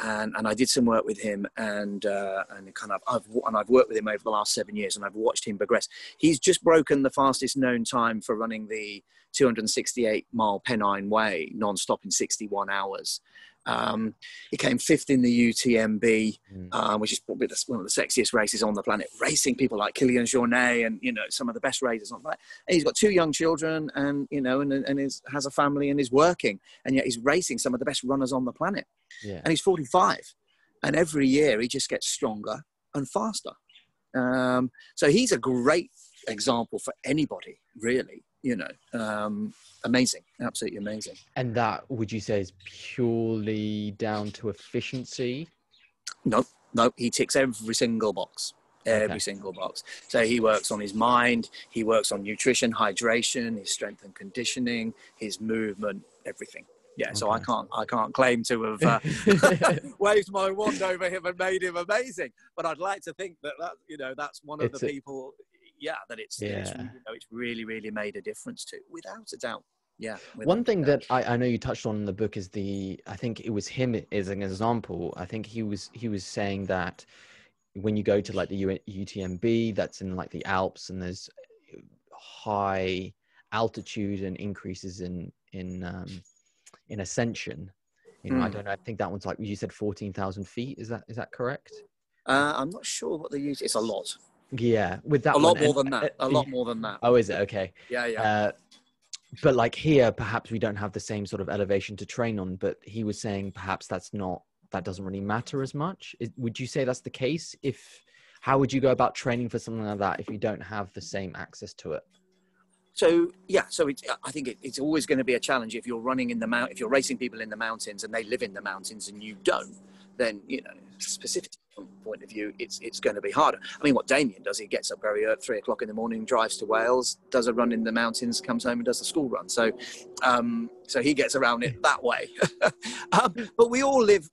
And I did some work with him, and I've worked with him over the last 7 years, and I've watched him progress. He's just broken the fastest known time for running the 268-mile Pennine Way non-stop in 61 hours. He came 5th in the UTMB, which is probably one of the sexiest races on the planet, racing people like Kenyan Jornet and, you know, some of the best racers on the planet. And he's got 2 young children, and, you know, and has a family and is working, and yet he's racing some of the best runners on the planet. Yeah. And he's 45, and every year he just gets stronger and faster. So he's a great example for anybody, really, you know. Amazing, absolutely amazing. And that, would you say, is purely down to efficiency? No, he ticks every single box. Every single box. So he works on his mind, he works on nutrition, hydration, his strength and conditioning, his movement, everything. Yeah, so I can't claim to have waved my wand over him and made him amazing. But I'd like to think that you know, that's one of the people. Yeah, that it's you know, it's really, really made a difference to, without a doubt. Yeah. One thing that I know you touched on in the book is I think it was him as an example. I think he was saying that when you go to like the UTMB, that's in like the Alps, and there's high altitude and increases in ascension. You know, I don't know. I think that one's like, you said 14,000 feet. Is that correct? I'm not sure what they use. It's a lot. Yeah, with that A lot one, more than that. A lot more than that. Oh, is it? Okay. Yeah. But like here, perhaps we don't have the same sort of elevation to train on. But he was saying perhaps that doesn't really matter as much. Would you say that's the case? How would you go about training for something like that if you don't have the same access to it? So I think it's always going to be a challenge if you're running in the mountain, if you're racing people in the mountains and they live in the mountains and you don't, then, you know, specific point of view, it's going to be harder. I mean, what Damien does, he gets up very early, 3 o'clock in the morning, drives to Wales, does a run in the mountains, comes home and does the school run. So he gets around it that way. But we all live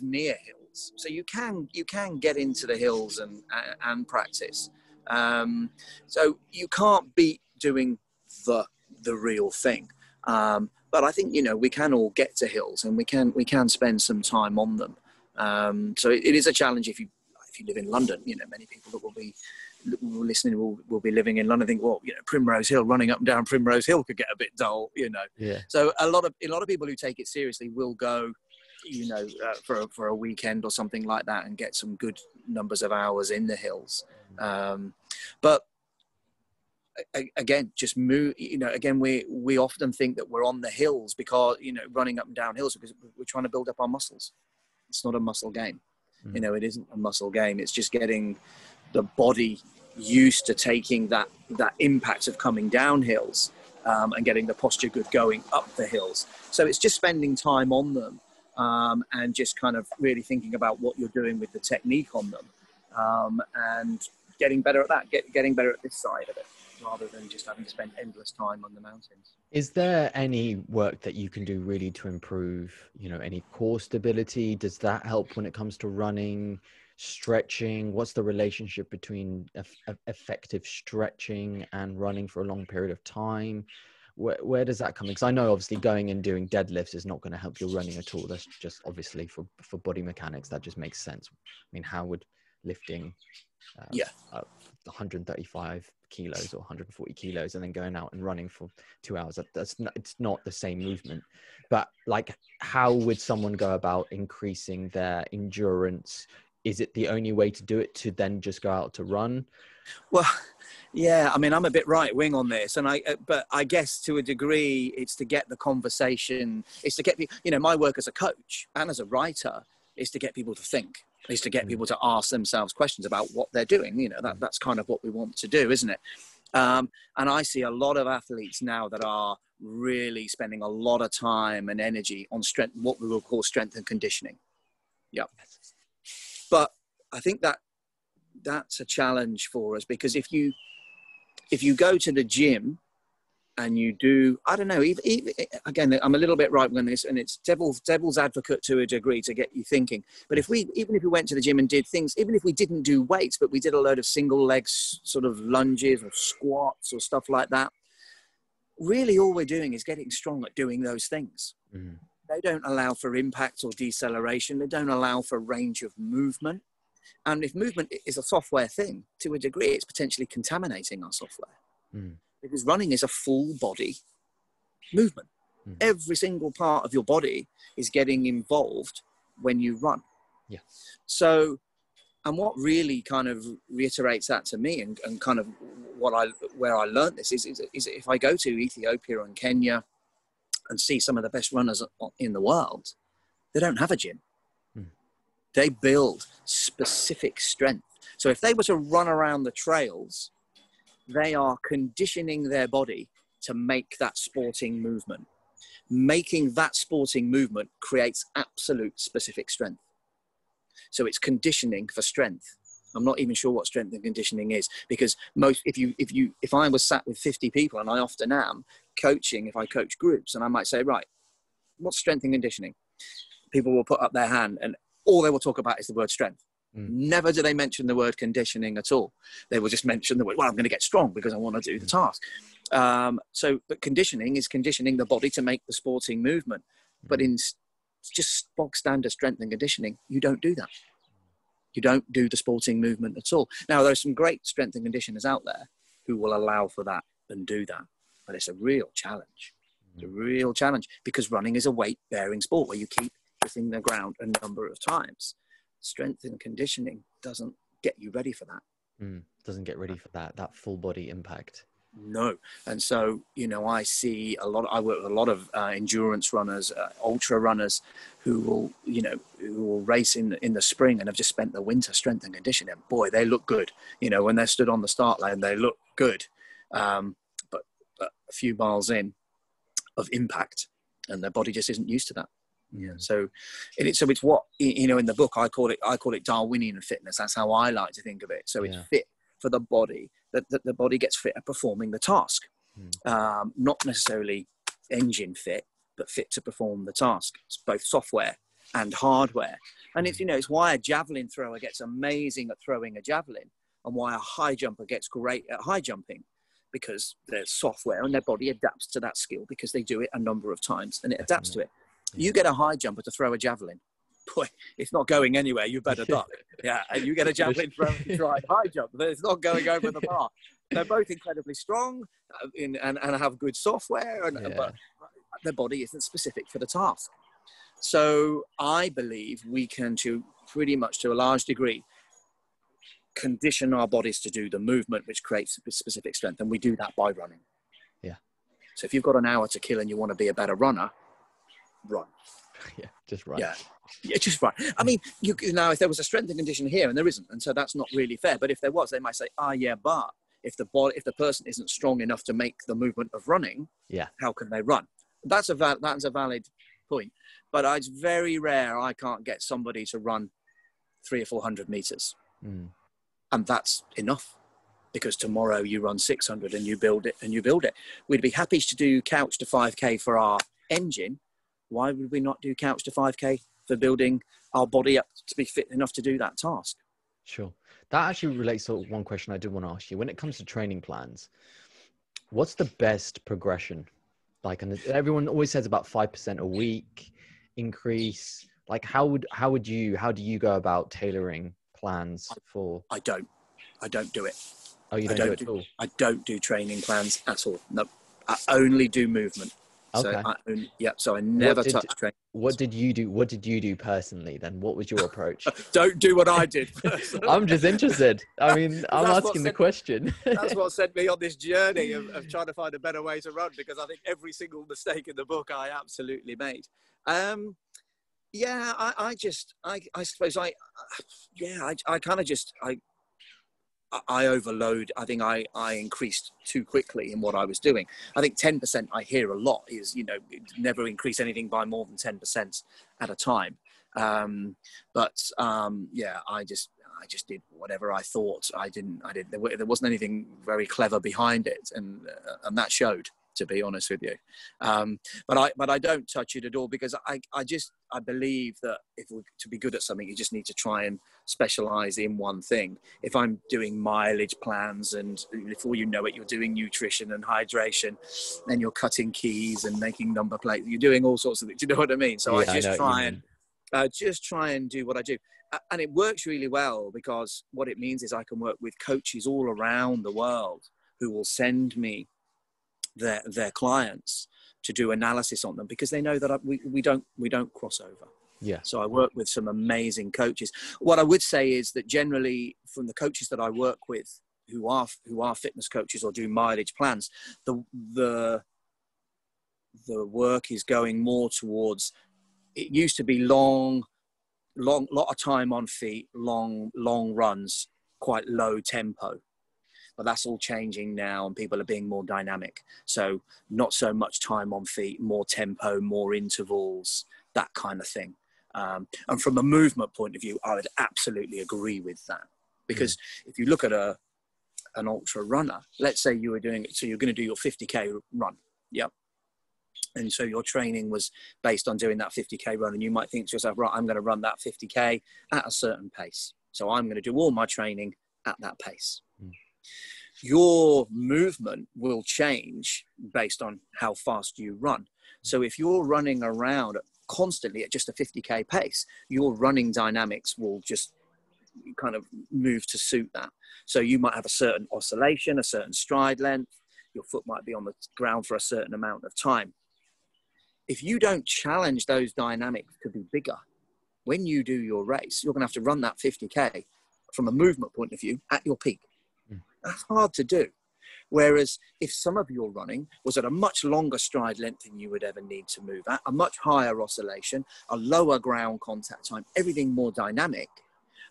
near hills, so you can get into the hills and practice. So you can't beat doing the real thing. But I think, you know, we can all get to hills and we can spend some time on them. So it is a challenge if you live in London. You know, many people that will be listening will be living in London. Think, well, you know, Primrose Hill, running up and down Primrose Hill could get a bit dull. You know, yeah. So a lot of people who take it seriously will go, you know, for a weekend or something like that and get some good numbers of hours in the hills. But again, just move, you know, again, we often think that we're on the hills because, you know, running up and down hills because we're trying to build up our muscles. It's not a muscle game. You know, it isn't a muscle game. It's just getting the body used to taking that impact of coming down hills, and getting the posture good going up the hills. So it's just spending time on them, and just kind of really thinking about what you're doing with the technique on them, and getting better at that, getting better at this side of it, rather than just having to spend endless time on the mountains. Is there any work that you can do really to improve, you know, any core stability? Does that help when it comes to running, stretching? What's the relationship between effective stretching and running for a long period of time? Where does that come in? Because I know obviously going and doing deadlifts is not going to help your running at all. That's just obviously for body mechanics. That just makes sense. I mean, how would lifting 135 kilos or 140 kilos and then going out and running for 2 hours, it's not the same movement. But like, how would someone go about increasing their endurance? Is it the only way to do it to then just go out to run? Well, yeah, I mean, I'm a bit right wing on this, and but I guess to a degree it's to get the conversation, it's to get, you know, my work as a coach and as a writer is to get people to think, is to get people to ask themselves questions about what they're doing. You know, that's kind of what we want to do, isn't it? And I see a lot of athletes now that are really spending a lot of time and energy on strength, what we will call strength and conditioning. Yeah. But I think that's a challenge for us, because if you go to the gym and you do, I don't know, even, again, I'm a little bit right on this, and it's devil's advocate to a degree to get you thinking. But even if we went to the gym and did things, even if we didn't do weights, but we did a load of single legs sort of lunges or squats or stuff like that, really all we're doing is getting strong at doing those things. Mm-hmm. They don't allow for impact or deceleration. They don't allow for range of movement. And if movement is a software thing, to a degree, it's potentially contaminating our software. Mm. Because running is a full body movement. Mm. Every single part of your body is getting involved when you run. Yeah. So, and what really kind of reiterates that to me, and kind of where I learned this is if I go to Ethiopia and Kenya and see some of the best runners in the world, they don't have a gym. They build specific strength. So if they were to run around the trails, they are conditioning their body to make that sporting movement. Making that sporting movement creates absolute specific strength. So it's conditioning for strength. I'm not even sure what strength and conditioning is, because if I was sat with 50 people, and I often am coaching, if I coach groups, and I might say, right, what's strength and conditioning? People will put up their hand, and all they will talk about is the word strength. Mm. Never do they mention the word conditioning at all. They will just mention the word, well, I'm going to get strong because I want to do the task. But conditioning is conditioning the body to make the sporting movement. But in just bog standard strength and conditioning, you don't do that. You don't do the sporting movement at all. Now, there are some great strength and conditioners out there who will allow for that and do that. But it's a real challenge. It's a real challenge because running is a weight-bearing sport where you keep hitting the ground a number of times. Strength and conditioning doesn't get you ready for that. Doesn't get ready for that full body impact. No. And so, you know, I work with a lot of endurance runners, ultra runners who will race in the spring and have just spent the winter strength and conditioning. Boy, they look good. You know, when they're stood on the start line, they look good. But a few miles in of impact and their body just isn't used to that. Yeah. So it's what, you know, in the book, I call it Darwinian fitness. That's how I like to think of it. So it's fit for the body, that the body gets fit at performing the task. Not necessarily engine fit, but fit to perform the task. It's both software and hardware. And it's, you know, it's why a javelin thrower gets amazing at throwing a javelin and why a high jumper gets great at high jumping, because there's software and their body adapts to that skill because they do it a number of times and it adapts to it. You get a high jumper to throw a javelin, boy, it's not going anywhere. You better duck. Yeah, and you get a javelin throw and try high jump, but it's not going over the bar. They're both incredibly strong and have good software, but their body isn't specific for the task. So I believe we can, to a large degree, condition our bodies to do the movement which creates specific strength, and we do that by running. Yeah. So if you've got an hour to kill and you want to be a better runner, run. Yeah, just run. Yeah, just run. I mean, now if there was a strength and condition here, and there isn't, and so that's not really fair. But if there was, they might say, but if the person isn't strong enough to make the movement of running, how can they run? That's a valid point. But it's very rare I can't get somebody to run 300 or 400 meters. And that's enough, because tomorrow you run 600 and you build it. We'd be happy to do couch to 5K for our engine. Why would we not do couch to 5K for building our body up to be fit enough to do that task? Sure. That actually relates to one question I did want to ask you. When it comes to training plans, what's the best progression? Like, and everyone always says about 5% a week increase. Like, how do you go about tailoring plans for? I don't do it. Oh, you don't do it at all? I don't do training plans at all. No, I only do movement. Okay. So I never touch training. What did you do? What did you do personally then? What was your approach? Don't do what I did. I'm just interested. I mean, I'm asking the question. That's what sent me on this journey of trying to find a better way to run, because I think every single mistake in the book I absolutely made. I suppose I overload. I think I increased too quickly in what I was doing. I think 10% I hear a lot is, never increase anything by more than 10% at a time. I just did whatever I thought. There wasn't anything very clever behind it. And that showed, to be honest with you. But I don't touch it at all, because I believe that to be good at something, you just need to try and specialize in one thing. If I'm doing mileage plans, and before you know it, you're doing nutrition and hydration, then you're cutting keys and making number plates. You're doing all sorts of things. Do you know what I mean? So I just try and do what I do. And it works really well, because what it means is I can work with coaches all around the world who will send me their clients to do analysis on them, because they know that we don't cross over. Yeah. So I work with some amazing coaches. What I would say is that generally, from the coaches that I work with who are fitness coaches or do mileage plans, the work is going more towards, it used to be long lot of time on feet, long runs, quite low tempo. But that's all changing now, and people are being more dynamic. So not so much time on feet, more tempo, more intervals, that kind of thing. And from a movement point of view, I would absolutely agree with that. Because if you look at an ultra runner, let's say you were doing it, so you're going to do your 50K run. Yep. And so your training was based on doing that 50K run. And you might think to yourself, right, I'm going to run that 50K at a certain pace. So I'm going to do all my training at that pace. Your movement will change based on how fast you run. So if you're running around constantly at just a 50K pace, your running dynamics will just kind of move to suit that. So you might have a certain oscillation, a certain stride length. Your foot might be on the ground for a certain amount of time. If you don't challenge those dynamics to be bigger, when you do your race, you're going to have to run that 50K from a movement point of view at your peak. That's hard to do. Whereas if some of your running was at a much longer stride length than you would ever need to move at, a much higher oscillation, a lower ground contact time, everything more dynamic,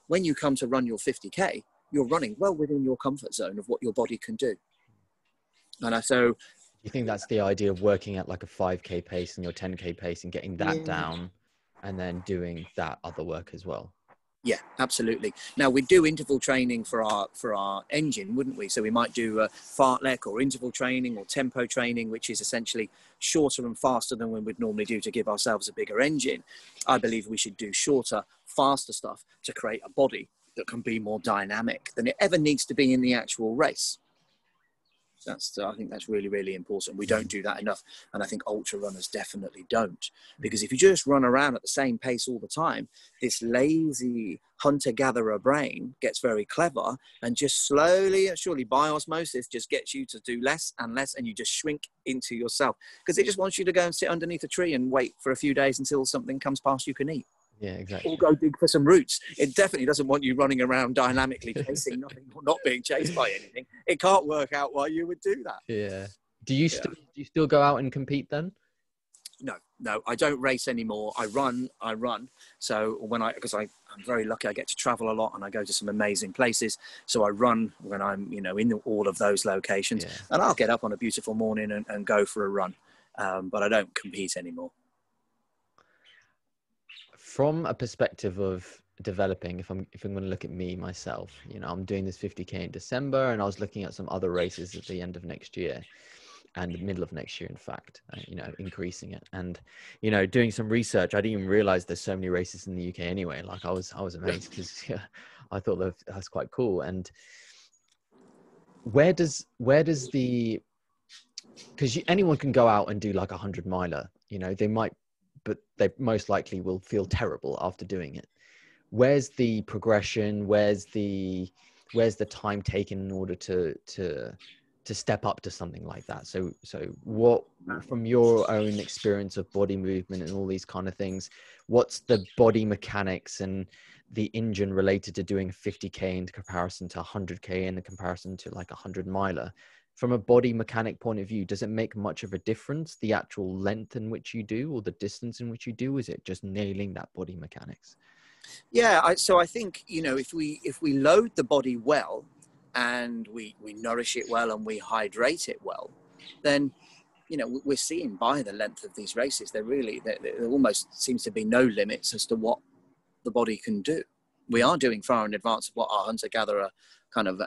when you come to run your 50K, you're running well within your comfort zone of what your body can do. And so... You think that's the idea of working at like a 5K pace and your 10K pace and getting that down and then doing that other work as well? Yeah, absolutely. Now we do interval training for our engine, wouldn't we? So we might do fartlek or interval training or tempo training, which is essentially shorter and faster than we would normally do to give ourselves a bigger engine. I believe we should do shorter, faster stuff to create a body that can be more dynamic than it ever needs to be in the actual race. I think that's really, really important. We don't do that enough. And I think ultra runners definitely don't. Because if you just run around at the same pace all the time, this lazy hunter-gatherer brain gets very clever and just slowly and surely by osmosis just gets you to do less and less, and you just shrink into yourself. Because it just wants you to go and sit underneath a tree and wait for a few days until something comes past you can eat. Yeah, exactly. Or go dig for some roots. It definitely doesn't want you running around dynamically chasing nothing or not being chased by anything. It can't work out why you would do that. Yeah. Do you still go out and compete then? No, I don't race anymore. I run. So because I'm very lucky, I get to travel a lot and I go to some amazing places. So I run when I'm, in all of those locations, and I'll get up on a beautiful morning and go for a run. But I don't compete anymore. From a perspective of developing, if I'm going to look at me myself, I'm doing this 50K in December, and I was looking at some other races at the end of next year and middle of next year, in fact, increasing it. And, doing some research, I didn't even realize there's so many races in the UK anyway. Like I was amazed because I thought that's quite cool. And where does the, because anyone can go out and do like 100 miler, they might, but they most likely will feel terrible after doing it. Where's the progression? Where's the time taken in order to step up to something like that? So what, from your own experience of body movement and all these kind of things, what's the body mechanics and the engine related to doing 50K in comparison to 100K in comparison to like 100 miler? From a body mechanic point of view, does it make much of a difference, the actual length in which you do or the distance in which you do? Is it just nailing that body mechanics? Yeah, so I think, if we load the body well and we nourish it well and we hydrate it well, then, we're seeing by the length of these races, there almost seems to be no limits as to what the body can do. We are doing far in advance of what our hunter-gatherer kind of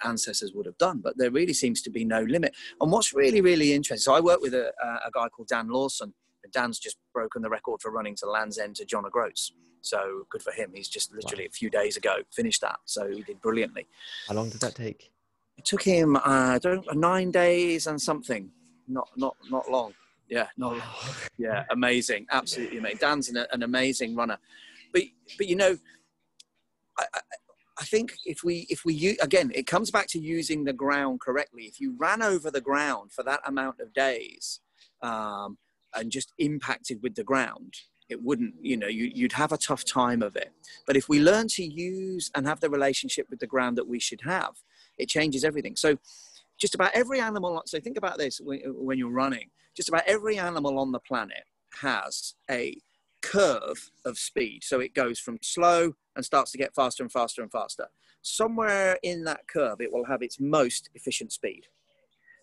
ancestors would have done, but there really seems to be no limit. And what's really, really interesting, so I work with a guy called Dan Lawson, and Dan's just broken the record for running to Land's End to John O'Groats. So good for him. He's just literally a few days ago finished that. So he did brilliantly. How long did that take? It took him 9 days and something. Not long. Yeah, not long. Yeah, amazing. Absolutely amazing. Dan's an amazing runner. But I think if we again, it comes back to using the ground correctly. If you ran over the ground for that amount of days and just impacted with the ground, it wouldn't, you'd have a tough time of it. But if we learn to use and have the relationship with the ground that we should have, it changes everything. So just about every animal, so think about this when you're running, just about every animal on the planet has a curve of speed. So it goes from slow and starts to get faster and faster and faster. Somewhere in that curve, it will have its most efficient speed.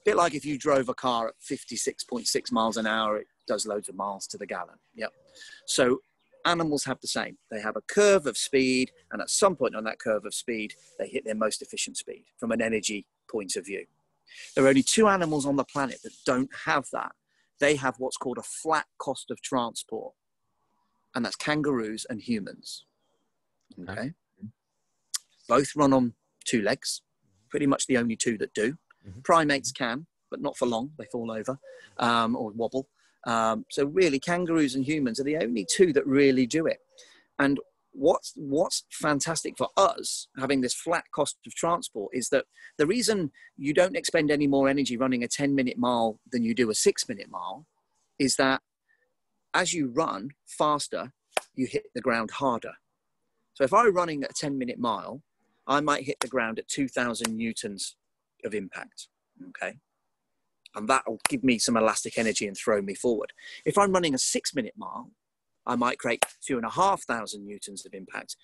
A bit like if you drove a car at 56.6 miles an hour, it does loads of miles to the gallon. Yep. So animals have the same. They have a curve of speed, and at some point on that curve of speed, they hit their most efficient speed from an energy point of view. There are only two animals on the planet that don't have that. They have what's called a flat cost of transport, and that's kangaroos and humans. Okay. Both run on two legs, pretty much the only two that do. Primates can, but not for long. They fall over or wobble. So really, kangaroos and humans are the only two that really do it. And what's fantastic for us, having this flat cost of transport, is that the reason you don't expend any more energy running a 10-minute mile than you do a 6-minute mile is that as you run faster, you hit the ground harder. So if I'm running a 10-minute mile, I might hit the ground at 2,000 newtons of impact, okay? And that'll give me some elastic energy and throw me forward. If I'm running a 6-minute mile, I might create 2,500 newtons of impact,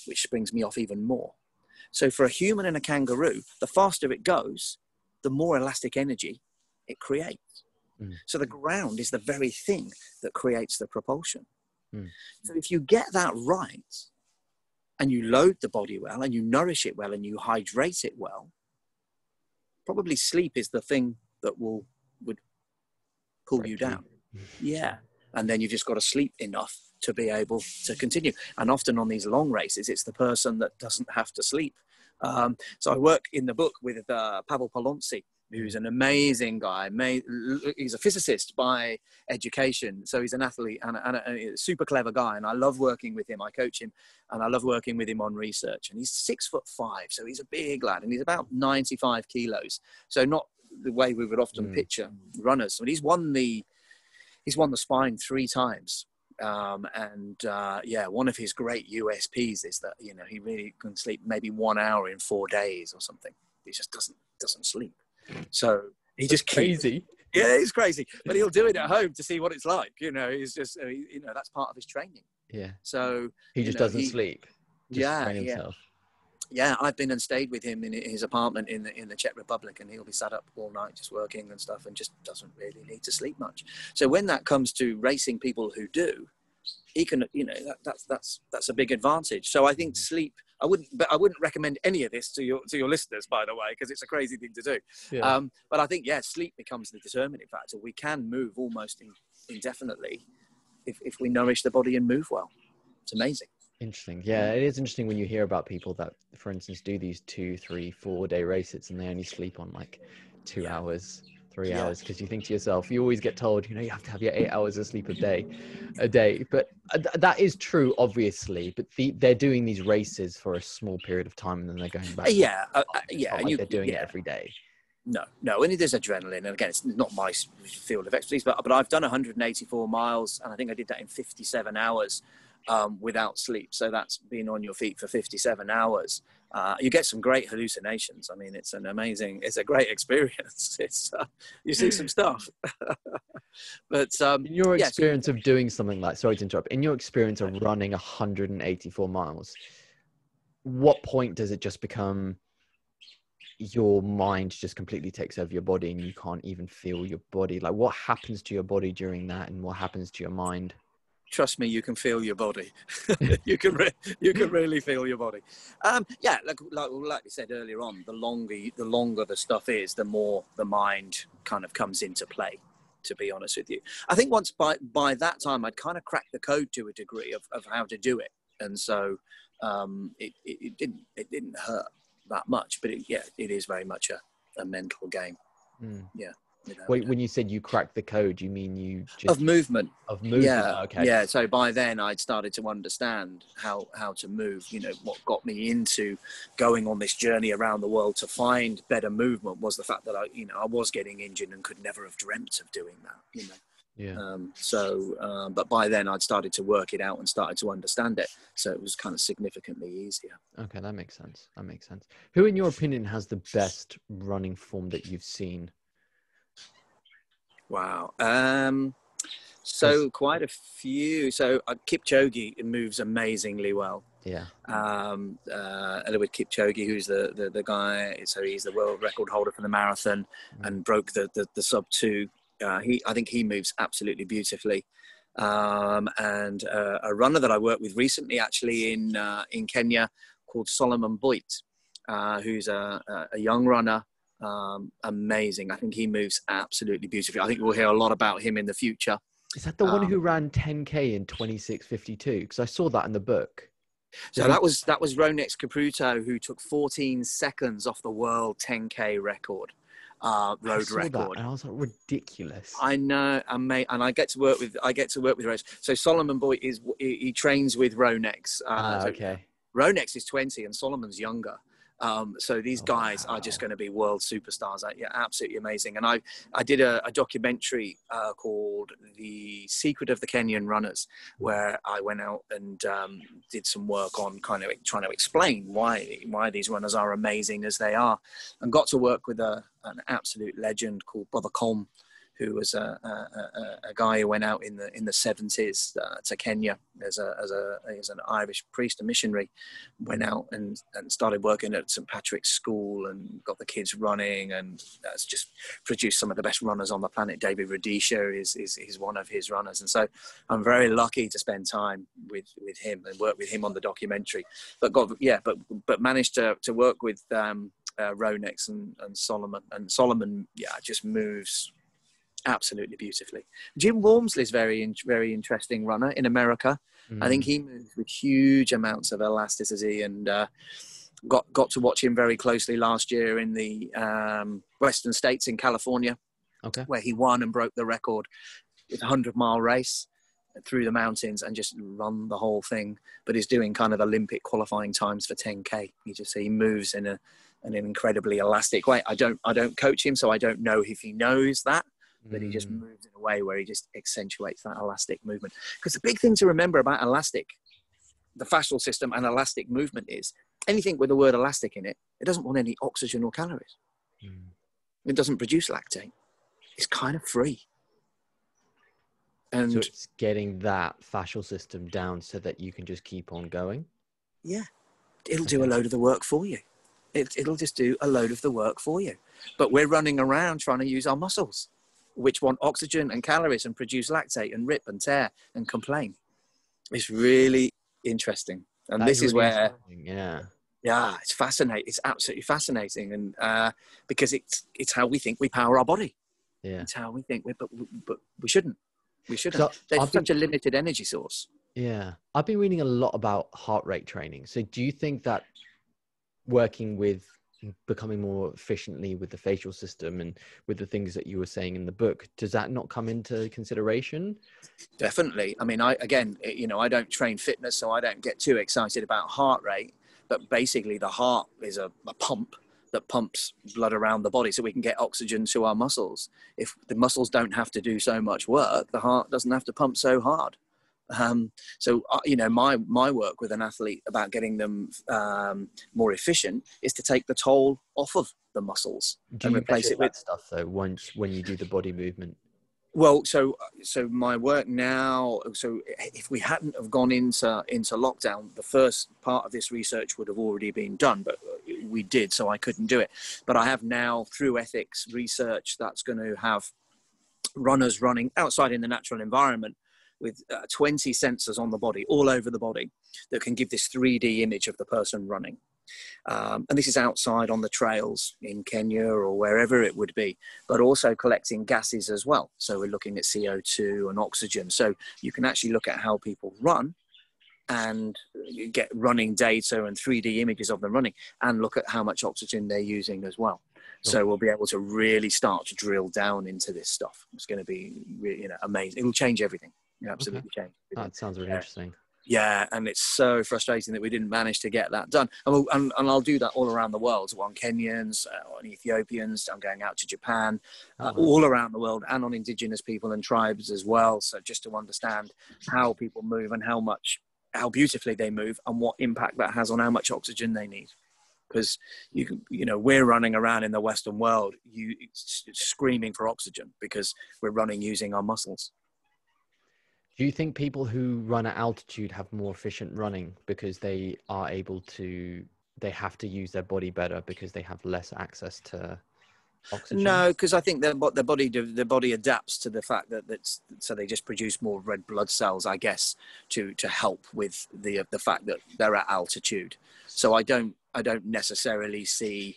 which springs me off even more. So for a human and a kangaroo, the faster it goes, the more elastic energy it creates. So the ground is the very thing that creates the propulsion. So if you get that right, and you load the body well, and you nourish it well, and you hydrate it well, probably sleep is the thing that would pull you down. Yeah. And then you've just got to sleep enough to be able to continue. And often on these long races, it's the person that doesn't have to sleep. So I work in the book with Pavel Polonsky, who's an amazing guy. He's a physicist by education. So he's an athlete and a super clever guy. And I love working with him. I coach him and I love working with him on research. And he's 6'5". So he's a big lad and he's about 95 kilos. So not the way we would often picture runners. But he's won the spine 3 times. One of his great USPs is that, you know, he really can sleep maybe 1 hour in 4 days or something. He just doesn't sleep. So he just crazy. Yeah, he's crazy, but he'll do it at home to see what it's like. You know, he's just, you know, that's part of his training. Yeah. So he just doesn't sleep. Just train himself. Yeah, I've been and stayed with him in his apartment in the Czech Republic, and he'll be sat up all night just working and stuff, and just doesn't really need to sleep much. So when that comes to racing people who do, he can, you know, that's a big advantage. So I think sleep. I wouldn't recommend any of this to your listeners, by the way, because it's a crazy thing to do. Yeah. But I think, sleep becomes the determining factor. We can move almost indefinitely if we nourish the body and move well. It's amazing. Interesting. Yeah, it is interesting when you hear about people that, for instance, do these 2, 3, 4 day races and they only sleep on like 2 hours, 3 hours, because you think to yourself, you always get told, you know, you have to have your 8 hours of sleep a day. But that is true, obviously. But they're doing these races for a small period of time and then they're going back. They're doing it every day. No, and there's adrenaline. And again, it's not my field of expertise, but I've done 184 miles, and I think I did that in 57 hours. Without sleep. So that's being on your feet for 57 hours. You get some great hallucinations. I mean, it's a great experience. You see some stuff. But in your experience of doing something like, sorry to interrupt, in your experience of running 184 miles, what point does it just become your mind just completely takes over your body and you can't even feel your body? Like, what happens to your body during that, and what happens to your mind? Trust me, you can feel your body. you can really feel your body. Like we said earlier on, the longer the stuff is, the more the mind kind of comes into play. To be honest with you, I think once by that time I'd kind of cracked the code to a degree of how to do it, and so it didn't hurt that much. But it is very much a mental game. Yeah. You know, when you said you cracked the code, you mean you just of movement? Yeah. Okay. Yeah. So by then I'd started to understand how to move. You know, what got me into going on this journey around the world to find better movement was the fact that I was getting injured and could never have dreamt of doing that. You know. Yeah. But by then I'd started to work it out and started to understand it. So it was kind of significantly easier. Okay, that makes sense. Who, in your opinion, has the best running form that you've seen? Wow. So quite a few. So Kipchoge moves amazingly well. Yeah. Eliud Kipchoge, who's the guy, so he's the world record holder for the marathon and broke the sub 2. I think he moves absolutely beautifully. And a runner that I worked with recently, actually in Kenya, called Solomon Boit, who's a young runner. Amazing. I think he moves absolutely beautifully. I think we'll hear a lot about him in the future. Is that the one who ran 10K in 26:52? Because I saw that in the book. So that was Ronex Caputo, who took 14 seconds off the world 10K record. road record. And I was like, ridiculous. I know, and I get to work with Rose. So Solomon Boy he trains with Ronex. Okay. Ronex is 20 and Solomon's younger. So these guys wow. are just going to be world superstars. Yeah, absolutely amazing. And I did a documentary called The Secret of the Kenyan Runners, where I went out and did some work on kind of trying to explain why these runners are amazing as they are, and got to work with an absolute legend called Brother Colm, who was a guy who went out in the 70s to Kenya as an Irish priest, a missionary, went out and started working at St. Patrick's School and got the kids running, and that's just produced some of the best runners on the planet. David Rudisha is one of his runners, and so I'm very lucky to spend time with him and work with him on the documentary. But managed to work with Ronex and Solomon, and Solomon just moves absolutely beautifully. Jim Walmsley is very interesting runner in America. I think he moves with huge amounts of elasticity, and got to watch him very closely last year in the Western States in California, where he won and broke the record with a 100-mile race through the mountains and just run the whole thing. But he's doing kind of Olympic qualifying times for 10K. He moves in an incredibly elastic way. I don't coach him, so I don't know if he knows that. But he just moves in a way where he just accentuates that elastic movement. Because the big thing to remember about the fascial system and elastic movement is anything with the word elastic in it, it doesn't want any oxygen or calories. It doesn't produce lactate. It's kind of free. And so it's getting that fascial system down so that you can just keep on going? Yeah. It'll do a load of the work for you. It'll just do a load of the work for you. But we're running around trying to use our muscles, which want oxygen and calories and produce lactate and rip and tear and complain. It's really interesting. And this is where, it's fascinating. It's absolutely fascinating. And because it's how we think we power our body. Yeah. It's how we think, but we shouldn't. We shouldn't. So there's such a limited energy source. Yeah. I've been reading a lot about heart rate training. So do you think that working with becoming more efficiently with the facial system and with the things that you were saying in the book, does that not come into consideration? Definitely. I mean, I don't train fitness, so I don't get too excited about heart rate, but basically the heart is a pump that pumps blood around the body so we can get oxygen to our muscles. If the muscles don't have to do so much work, the heart doesn't have to pump so hard. My work with an athlete about getting them more efficient is to take the toll off of the muscles and replace it with stuff. Though when you do the body movement, well, so my work now. So if we hadn't have gone into lockdown, the first part of this research would have already been done, but we did, so I couldn't do it. But I have now, through ethics research, that's going to have runners running outside in the natural environment with 20 sensors on the body, all over the body, that can give this 3D image of the person running. And this is outside on the trails in Kenya or wherever it would be, but also collecting gases as well. So we're looking at CO2 and oxygen. So you can actually look at how people run and you get running data and 3D images of them running and look at how much oxygen they're using as well. So we'll be able to really start to drill down into this stuff. It's going to be really, amazing. It'll change everything. Absolutely change. That sounds really interesting. Yeah, and it's so frustrating that we didn't manage to get that done. And I'll do that all around the world. So on Kenyans, on Ethiopians, I'm going out to Japan, all around the world, and on indigenous people and tribes as well. So just to understand how people move and how beautifully they move and what impact that has on how much oxygen they need. Because we're running around in the Western world, screaming for oxygen because we're running using our muscles. Do you think people who run at altitude have more efficient running because they have to use their body better because they have less access to oxygen? No, because I think their body adapts to the fact so they just produce more red blood cells, I guess, to help with the fact that they're at altitude. So I don't necessarily see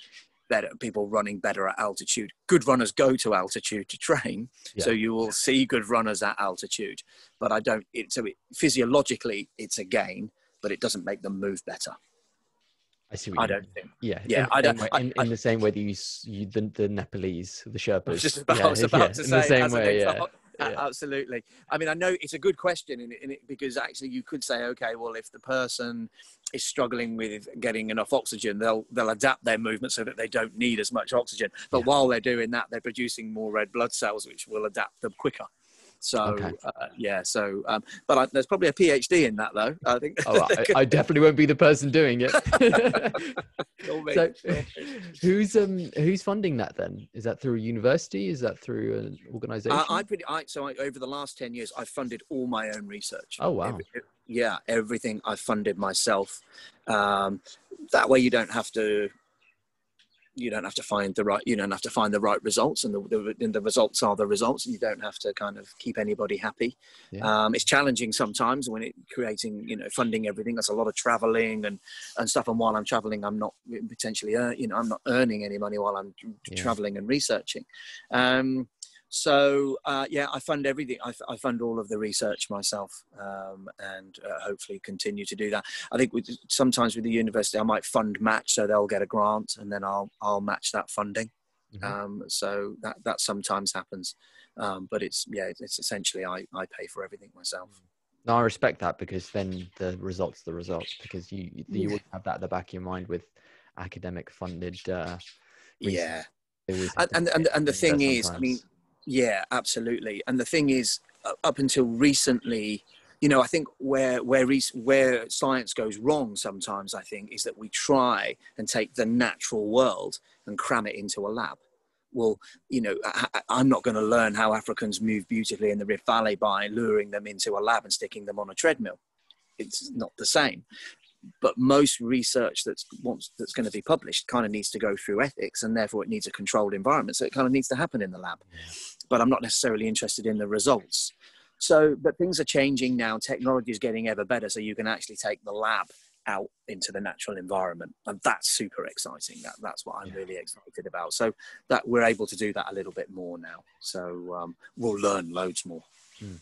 people running better at altitude. Good runners go to altitude to train, so you will see good runners at altitude. But physiologically, it's a gain, but it doesn't make them move better. I see what I you don't mean. think. Yeah, Yeah, I don't. in the same way that the Nepalese, the Sherpas. I was about to say, in the same as an way, example. yeah. Absolutely. I mean, I know it's a good question in it, because actually you could say, okay, well, if the person is struggling with getting enough oxygen, they'll adapt their movement so that they don't need as much oxygen. But while they're doing that, they're producing more red blood cells, which will adapt them quicker. So, but there's probably a PhD in that, though. I think. Oh, I definitely won't be the person doing it. So, who's funding that then? Is that through a university? Is that through an organization? Over the last 10 years, I've funded all my own research. Oh, wow. Everything I funded myself. That way you don't have to find the right results, and the results are the results, and you don't have to kind of keep anybody happy. It's challenging sometimes when creating, funding everything. That's a lot of traveling and stuff, and while I'm traveling, I'm not potentially I'm not earning any money while I'm traveling and researching. I fund everything. I fund all of the research myself, and hopefully continue to do that. I think sometimes with the university, I might fund match, so they'll get a grant, and then I'll match that funding. So that sometimes happens, but it's essentially I pay for everything myself. No, I respect that, because then the results, because you always have that at the back of your mind with academic funded. And the thing is, I mean. Yeah, absolutely. And the thing is, up until recently, I think where science goes wrong sometimes, I think, is that we try and take the natural world and cram it into a lab. Well, I'm not going to learn how Africans move beautifully in the Rift Valley by luring them into a lab and sticking them on a treadmill. It's not the same. But most research that's going to be published kind of needs to go through ethics, and therefore it needs a controlled environment. So it kind of needs to happen in the lab. But I'm not necessarily interested in the results. But things are changing now. Technology is getting ever better, so you can actually take the lab out into the natural environment, and that's super exciting. That's what I'm really excited about. So that we're able to do that a little bit more now. So we'll learn loads more.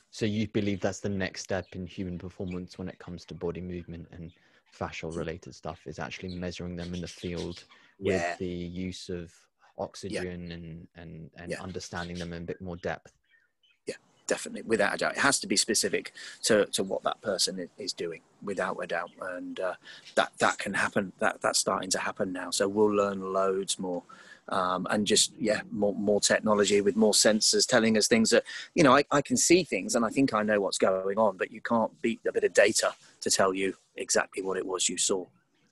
So you believe that's the next step in human performance when it comes to body movement and fascial related stuff, is actually measuring them in the field with the use of oxygen and understanding them in a bit more depth. Yeah, definitely, without a doubt. It has to be specific to what that person is doing, without a doubt. And that can happen. That's starting to happen now. So we'll learn loads more. And just more technology with more sensors telling us things that I can see things and I think I know what's going on, but you can't beat a bit of data to tell you exactly what it was you saw.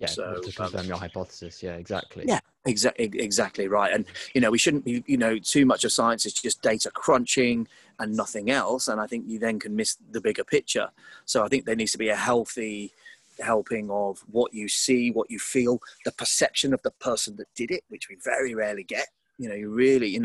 So to confirm your hypothesis. Exactly. Exactly right. And we shouldn't be too much of science is just data crunching and nothing else, and I think you then can miss the bigger picture. So I think there needs to be a healthy helping of what you see, what you feel, the perception of the person that did it, which we very rarely get. You really,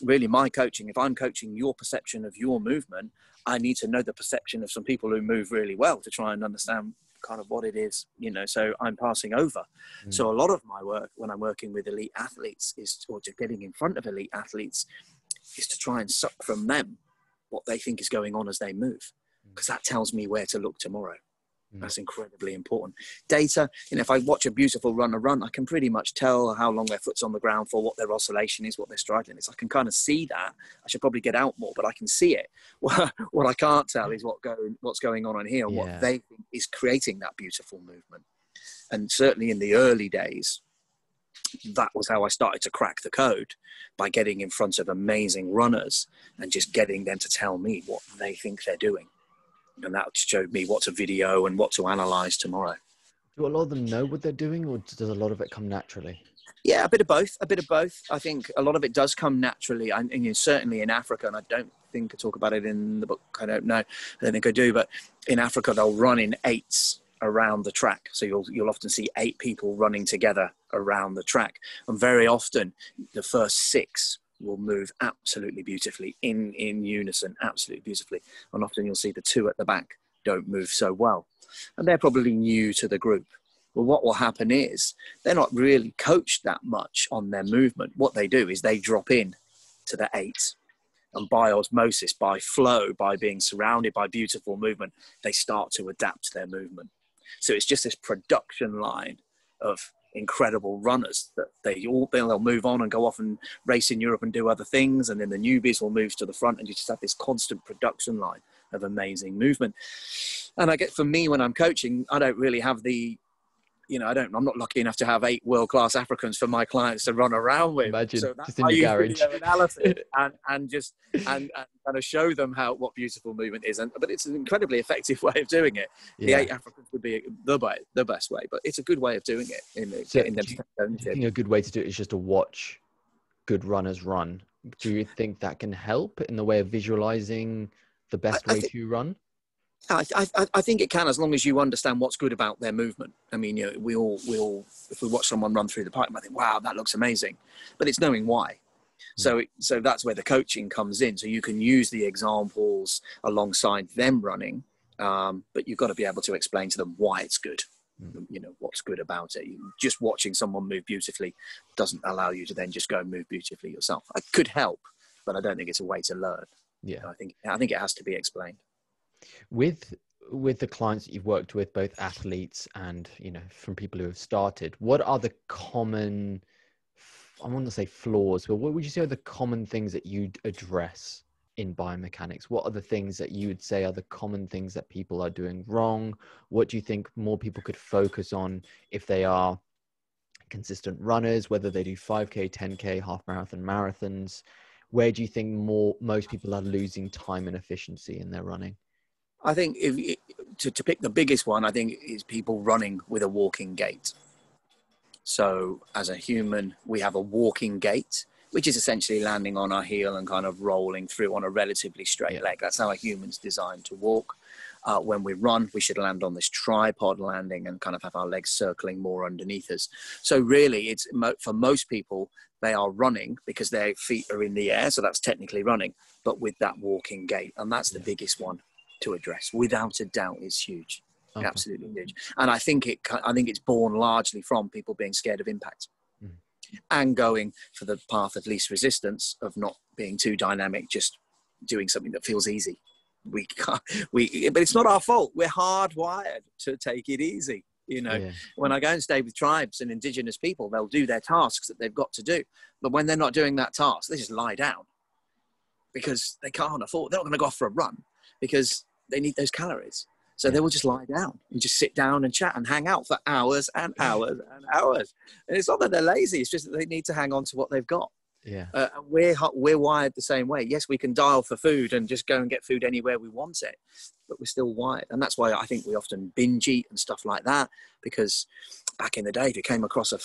really my coaching, if I'm coaching your perception of your movement, I need to know the perception of some people who move really well to try and understand kind of what it is, so I'm passing over. So a lot of my work when I'm working with elite athletes or just getting in front of elite athletes is to try and suck from them what they think is going on as they move, because that tells me where to look tomorrow. That's incredibly important. Data, if I watch a beautiful runner run, I can pretty much tell how long their foot's on the ground for, what their oscillation is, what their stride length is. I can kind of see that. I should probably get out more, but I can see it. What I can't tell is what's going on in here and what they think is creating that beautiful movement. And certainly in the early days, that was how I started to crack the code, by getting in front of amazing runners and just getting them to tell me what they think they're doing. And that showed me what to video and what to analyze tomorrow. Do a lot of them know what they're doing, or does a lot of it come naturally? Yeah, a bit of both. I think a lot of it does come naturally. And certainly in Africa, and I don't think I talk about it in the book. I don't know. I don't think I do. But in Africa, they'll run in 8s around the track. So you'll often see 8 people running together around the track. And very often the first 6 will move absolutely beautifully in unison, absolutely beautifully. And often you'll see the 2 at the back don't move so well. And they're probably new to the group. Well, what will happen is they're not really coached that much on their movement. What they do is they drop in to the 8, and by osmosis, by flow, by being surrounded by beautiful movement, they start to adapt their movement. So it's just this production line of incredible runners that they'll move on and go off and race in Europe and do other things, and then the newbies will move to the front, and you just have this constant production line of amazing movement. And I get, for me, when I'm coaching, I don't really have the, I'm not lucky enough to have 8 world-class Africans for my clients to run around with. Imagine, so that's just in your garage. Video analysis and kind of show them what beautiful movement is. But it's an incredibly effective way of doing it. The 8 Africans would be the best way, but it's a good way of doing it. Do you think a good way to do it is just to watch good runners run? Do you think that can help in the way of visualizing the best way to run? I think it can, as long as you understand what's good about their movement. I mean, we all, if we watch someone run through the pipe, I think, wow, that looks amazing. But it's knowing why. So that's where the coaching comes in. So you can use the examples alongside them running, but you've got to be able to explain to them why it's good. What's good about it. Just watching someone move beautifully doesn't allow you to then just go and move beautifully yourself. It could help, but I don't think it's a way to learn. Yeah, I think it has to be explained. With the clients that you've worked with, both athletes and from people who have started, what are the common, I want to say flaws, but what would you say are the common things that you'd address in biomechanics? What are the things that you would say are the common things that people are doing wrong? What do you think more people could focus on if they are consistent runners, whether they do 5K, 10K, half marathon, marathons? Where do you think most people are losing time and efficiency in their running? I think to pick the biggest one, I think is people running with a walking gait. So as a human, we have a walking gait, which is essentially landing on our heel and kind of rolling through on a relatively straight leg. That's how a human's designed to walk. When we run, we should land on this tripod landing and kind of have our legs circling more underneath us. So really, it's for most people, they are running because their feet are in the air. So that's technically running, but with that walking gait. And that's the biggest one to address, without a doubt. Is huge. Okay. Absolutely huge. And I think it's born largely from people being scared of impact and going for the path of least resistance, of not being too dynamic, just doing something that feels easy. But it's not our fault. We're hardwired to take it easy. When I go and stay with tribes and indigenous people, they'll do their tasks that they've got to do. But when they're not doing that task, they just lie down because they can't afford, they're not going to go off for a run because they need those calories. So they will just lie down and just sit down and chat and hang out for hours and hours and hours. And it's not that they're lazy. It's just that they need to hang on to what they've got. Yeah. We're wired the same way. Yes, we can dial for food and just go and get food anywhere we want it, but we're still wired. And that's why I think we often binge eat and stuff like that, because back in the day, if you came across a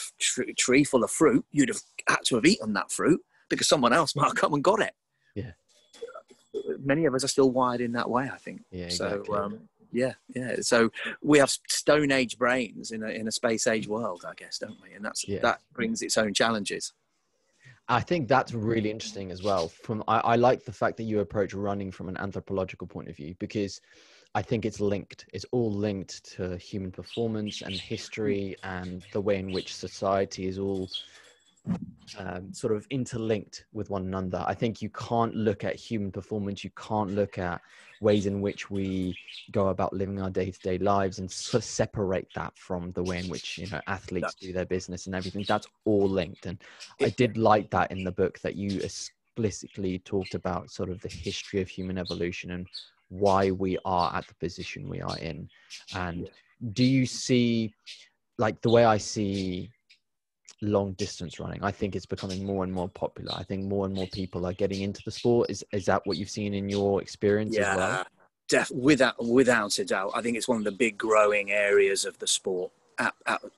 tree full of fruit, you'd have had to have eaten that fruit because someone else might have come and got it. Yeah. Many of us are still wired in that way, I think. Yeah, exactly. So, So we have Stone Age brains in a space age world, I guess, don't we? And that brings its own challenges. I think that's really interesting as well. I like the fact that you approach running from an anthropological point of view, because I think it's linked. It's all linked to human performance and history and the way in which society is all sort of interlinked with one another. I think you can't look at human performance. You can't look at ways in which we go about living our day-to-day lives and sort of separate that from the way in which athletes do their business and everything. That's all linked. And I did like that in the book, that you explicitly talked about sort of the history of human evolution and why we are at the position we are in. And do you see, like the way I see long distance running, I think it's becoming more and more popular. I think more and more people are getting into the sport. Is that what you've seen in your experience as well? Without a doubt. I think it's one of the big growing areas of the sport.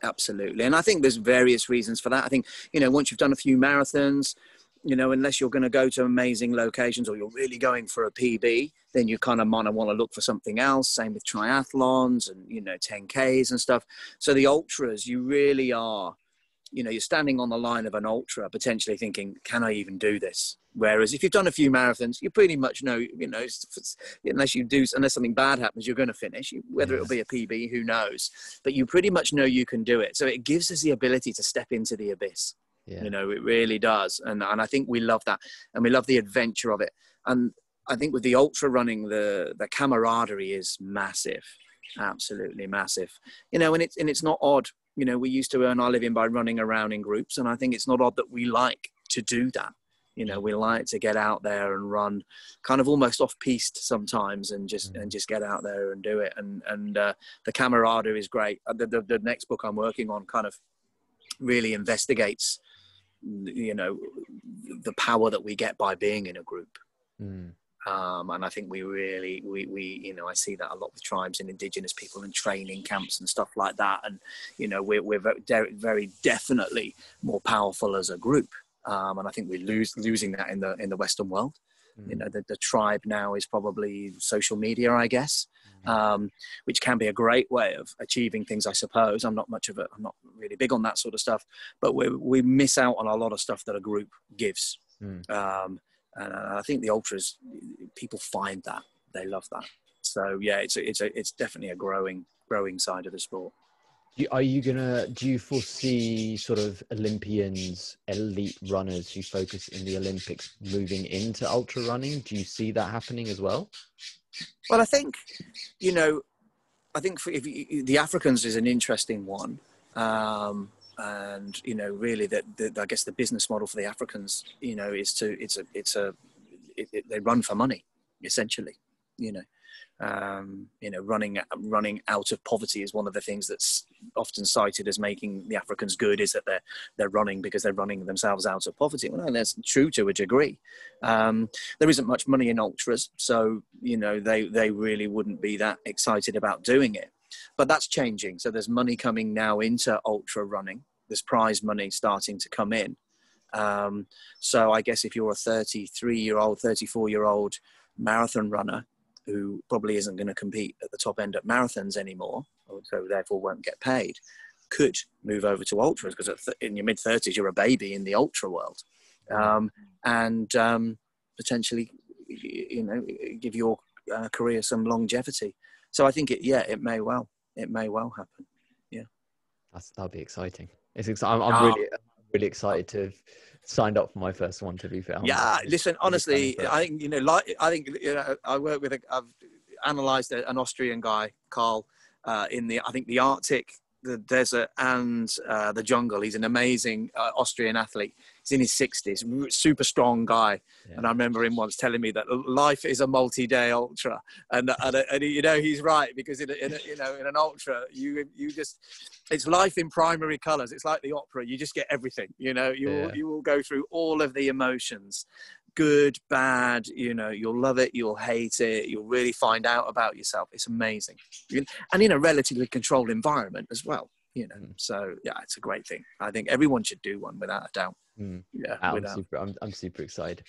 Absolutely. And I think there's various reasons for that. I think, once you've done a few marathons, unless you're going to go to amazing locations or you're really going for a PB, then you kind of might want to look for something else. Same with triathlons and, 10Ks and stuff. So the ultras, you really are, you're standing on the line of an ultra potentially thinking, can I even do this? Whereas if you've done a few marathons, you pretty much know, unless something bad happens, you're going to finish. Whether it'll be a PB, who knows? But you pretty much know you can do it. So it gives us the ability to step into the abyss. Yeah. It really does. And I think we love that. And we love the adventure of it. And I think with the ultra running, the camaraderie is massive. Absolutely massive. And it's not odd You know, we used to earn our living by running around in groups, and I think it's not odd that we like to do that. You know, we like to get out there and run kind of almost off-piste sometimes, and just get out there and do it. And the camaraderie is great. The next book I'm working on kind of really investigates, you know, the power that we get by being in a group. And I think we you know, I see that a lot with tribes and indigenous people and training camps and stuff like that. And, you know, we're very definitely more powerful as a group. And I think we're losing that in the Western world. You know, the tribe now is probably social media, I guess, which can be a great way of achieving things, I suppose. I'm not really big on that sort of stuff, but we miss out on a lot of stuff that a group gives. And I think the ultras, people find that, they love that. So yeah, it's definitely a growing side of the sport. Do you foresee sort of Olympians, elite runners who focus in the Olympics moving into ultra running? Do you see that happening as well? Well, I think, you know, the Africans is an interesting one. And, you know, really I guess the business model for the Africans, you know, is they run for money, essentially, you know. You know, running out of poverty is one of the things that's often cited as making the Africans good, is that they're running because they're running themselves out of poverty. Well, no, that's true to a degree. There isn't much money in ultras, so, you know, they really wouldn't be that excited about doing it. But that's changing. So there's money coming now into ultra running. There's prize money starting to come in. So I guess if you're a 33-year-old, 34-year-old marathon runner who probably isn't going to compete at the top end at marathons anymore, so therefore won't get paid, could move over to ultras, because in your mid-30s, you're a baby in the ultra world. And potentially, you know, give your career some longevity. So I think it may well happen. Yeah. That'll be exciting. I'm really excited to have signed up for my first one, to be fair. Yeah, listen, honestly, I think, you know, I work with I've analysed an Austrian guy, Carl, in the Arctic, the desert, and the jungle. He's an amazing Austrian athlete. He's in his 60s, super strong guy. Yeah. And I remember him once telling me that life is a multi-day ultra, and you know, he's right, because in an ultra, you just, it's life in primary colours. It's like the opera. You just get everything. You know, you will go through all of the emotions, good, bad. You know, you'll love it, you'll hate it, you'll really find out about yourself. It's amazing, and in a relatively controlled environment as well. You know, so yeah, it's a great thing. I think everyone should do one, without a doubt. Yeah, I'm super excited.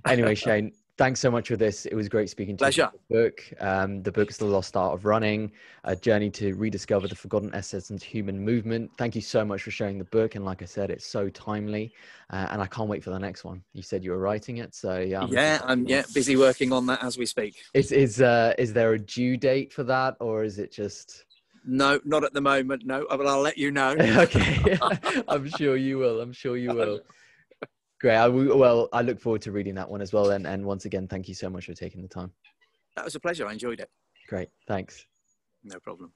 Anyway, Shane, thanks so much for this. It was great speaking to you. The book is The Lost Art of Running, a journey to rediscover the forgotten essence of human movement. Thank you so much for sharing the book. And like I said, it's so timely, and I can't wait for the next one. You said you were writing it, so yeah. I'm busy working on that as we speak. Is there a due date for that, or is it just... No, not at the moment. No, but I'll let you know. Okay. I'm sure you will. Great. I look forward to reading that one as well. And once again, thank you so much for taking the time. That was a pleasure. I enjoyed it. Great. Thanks. No problem.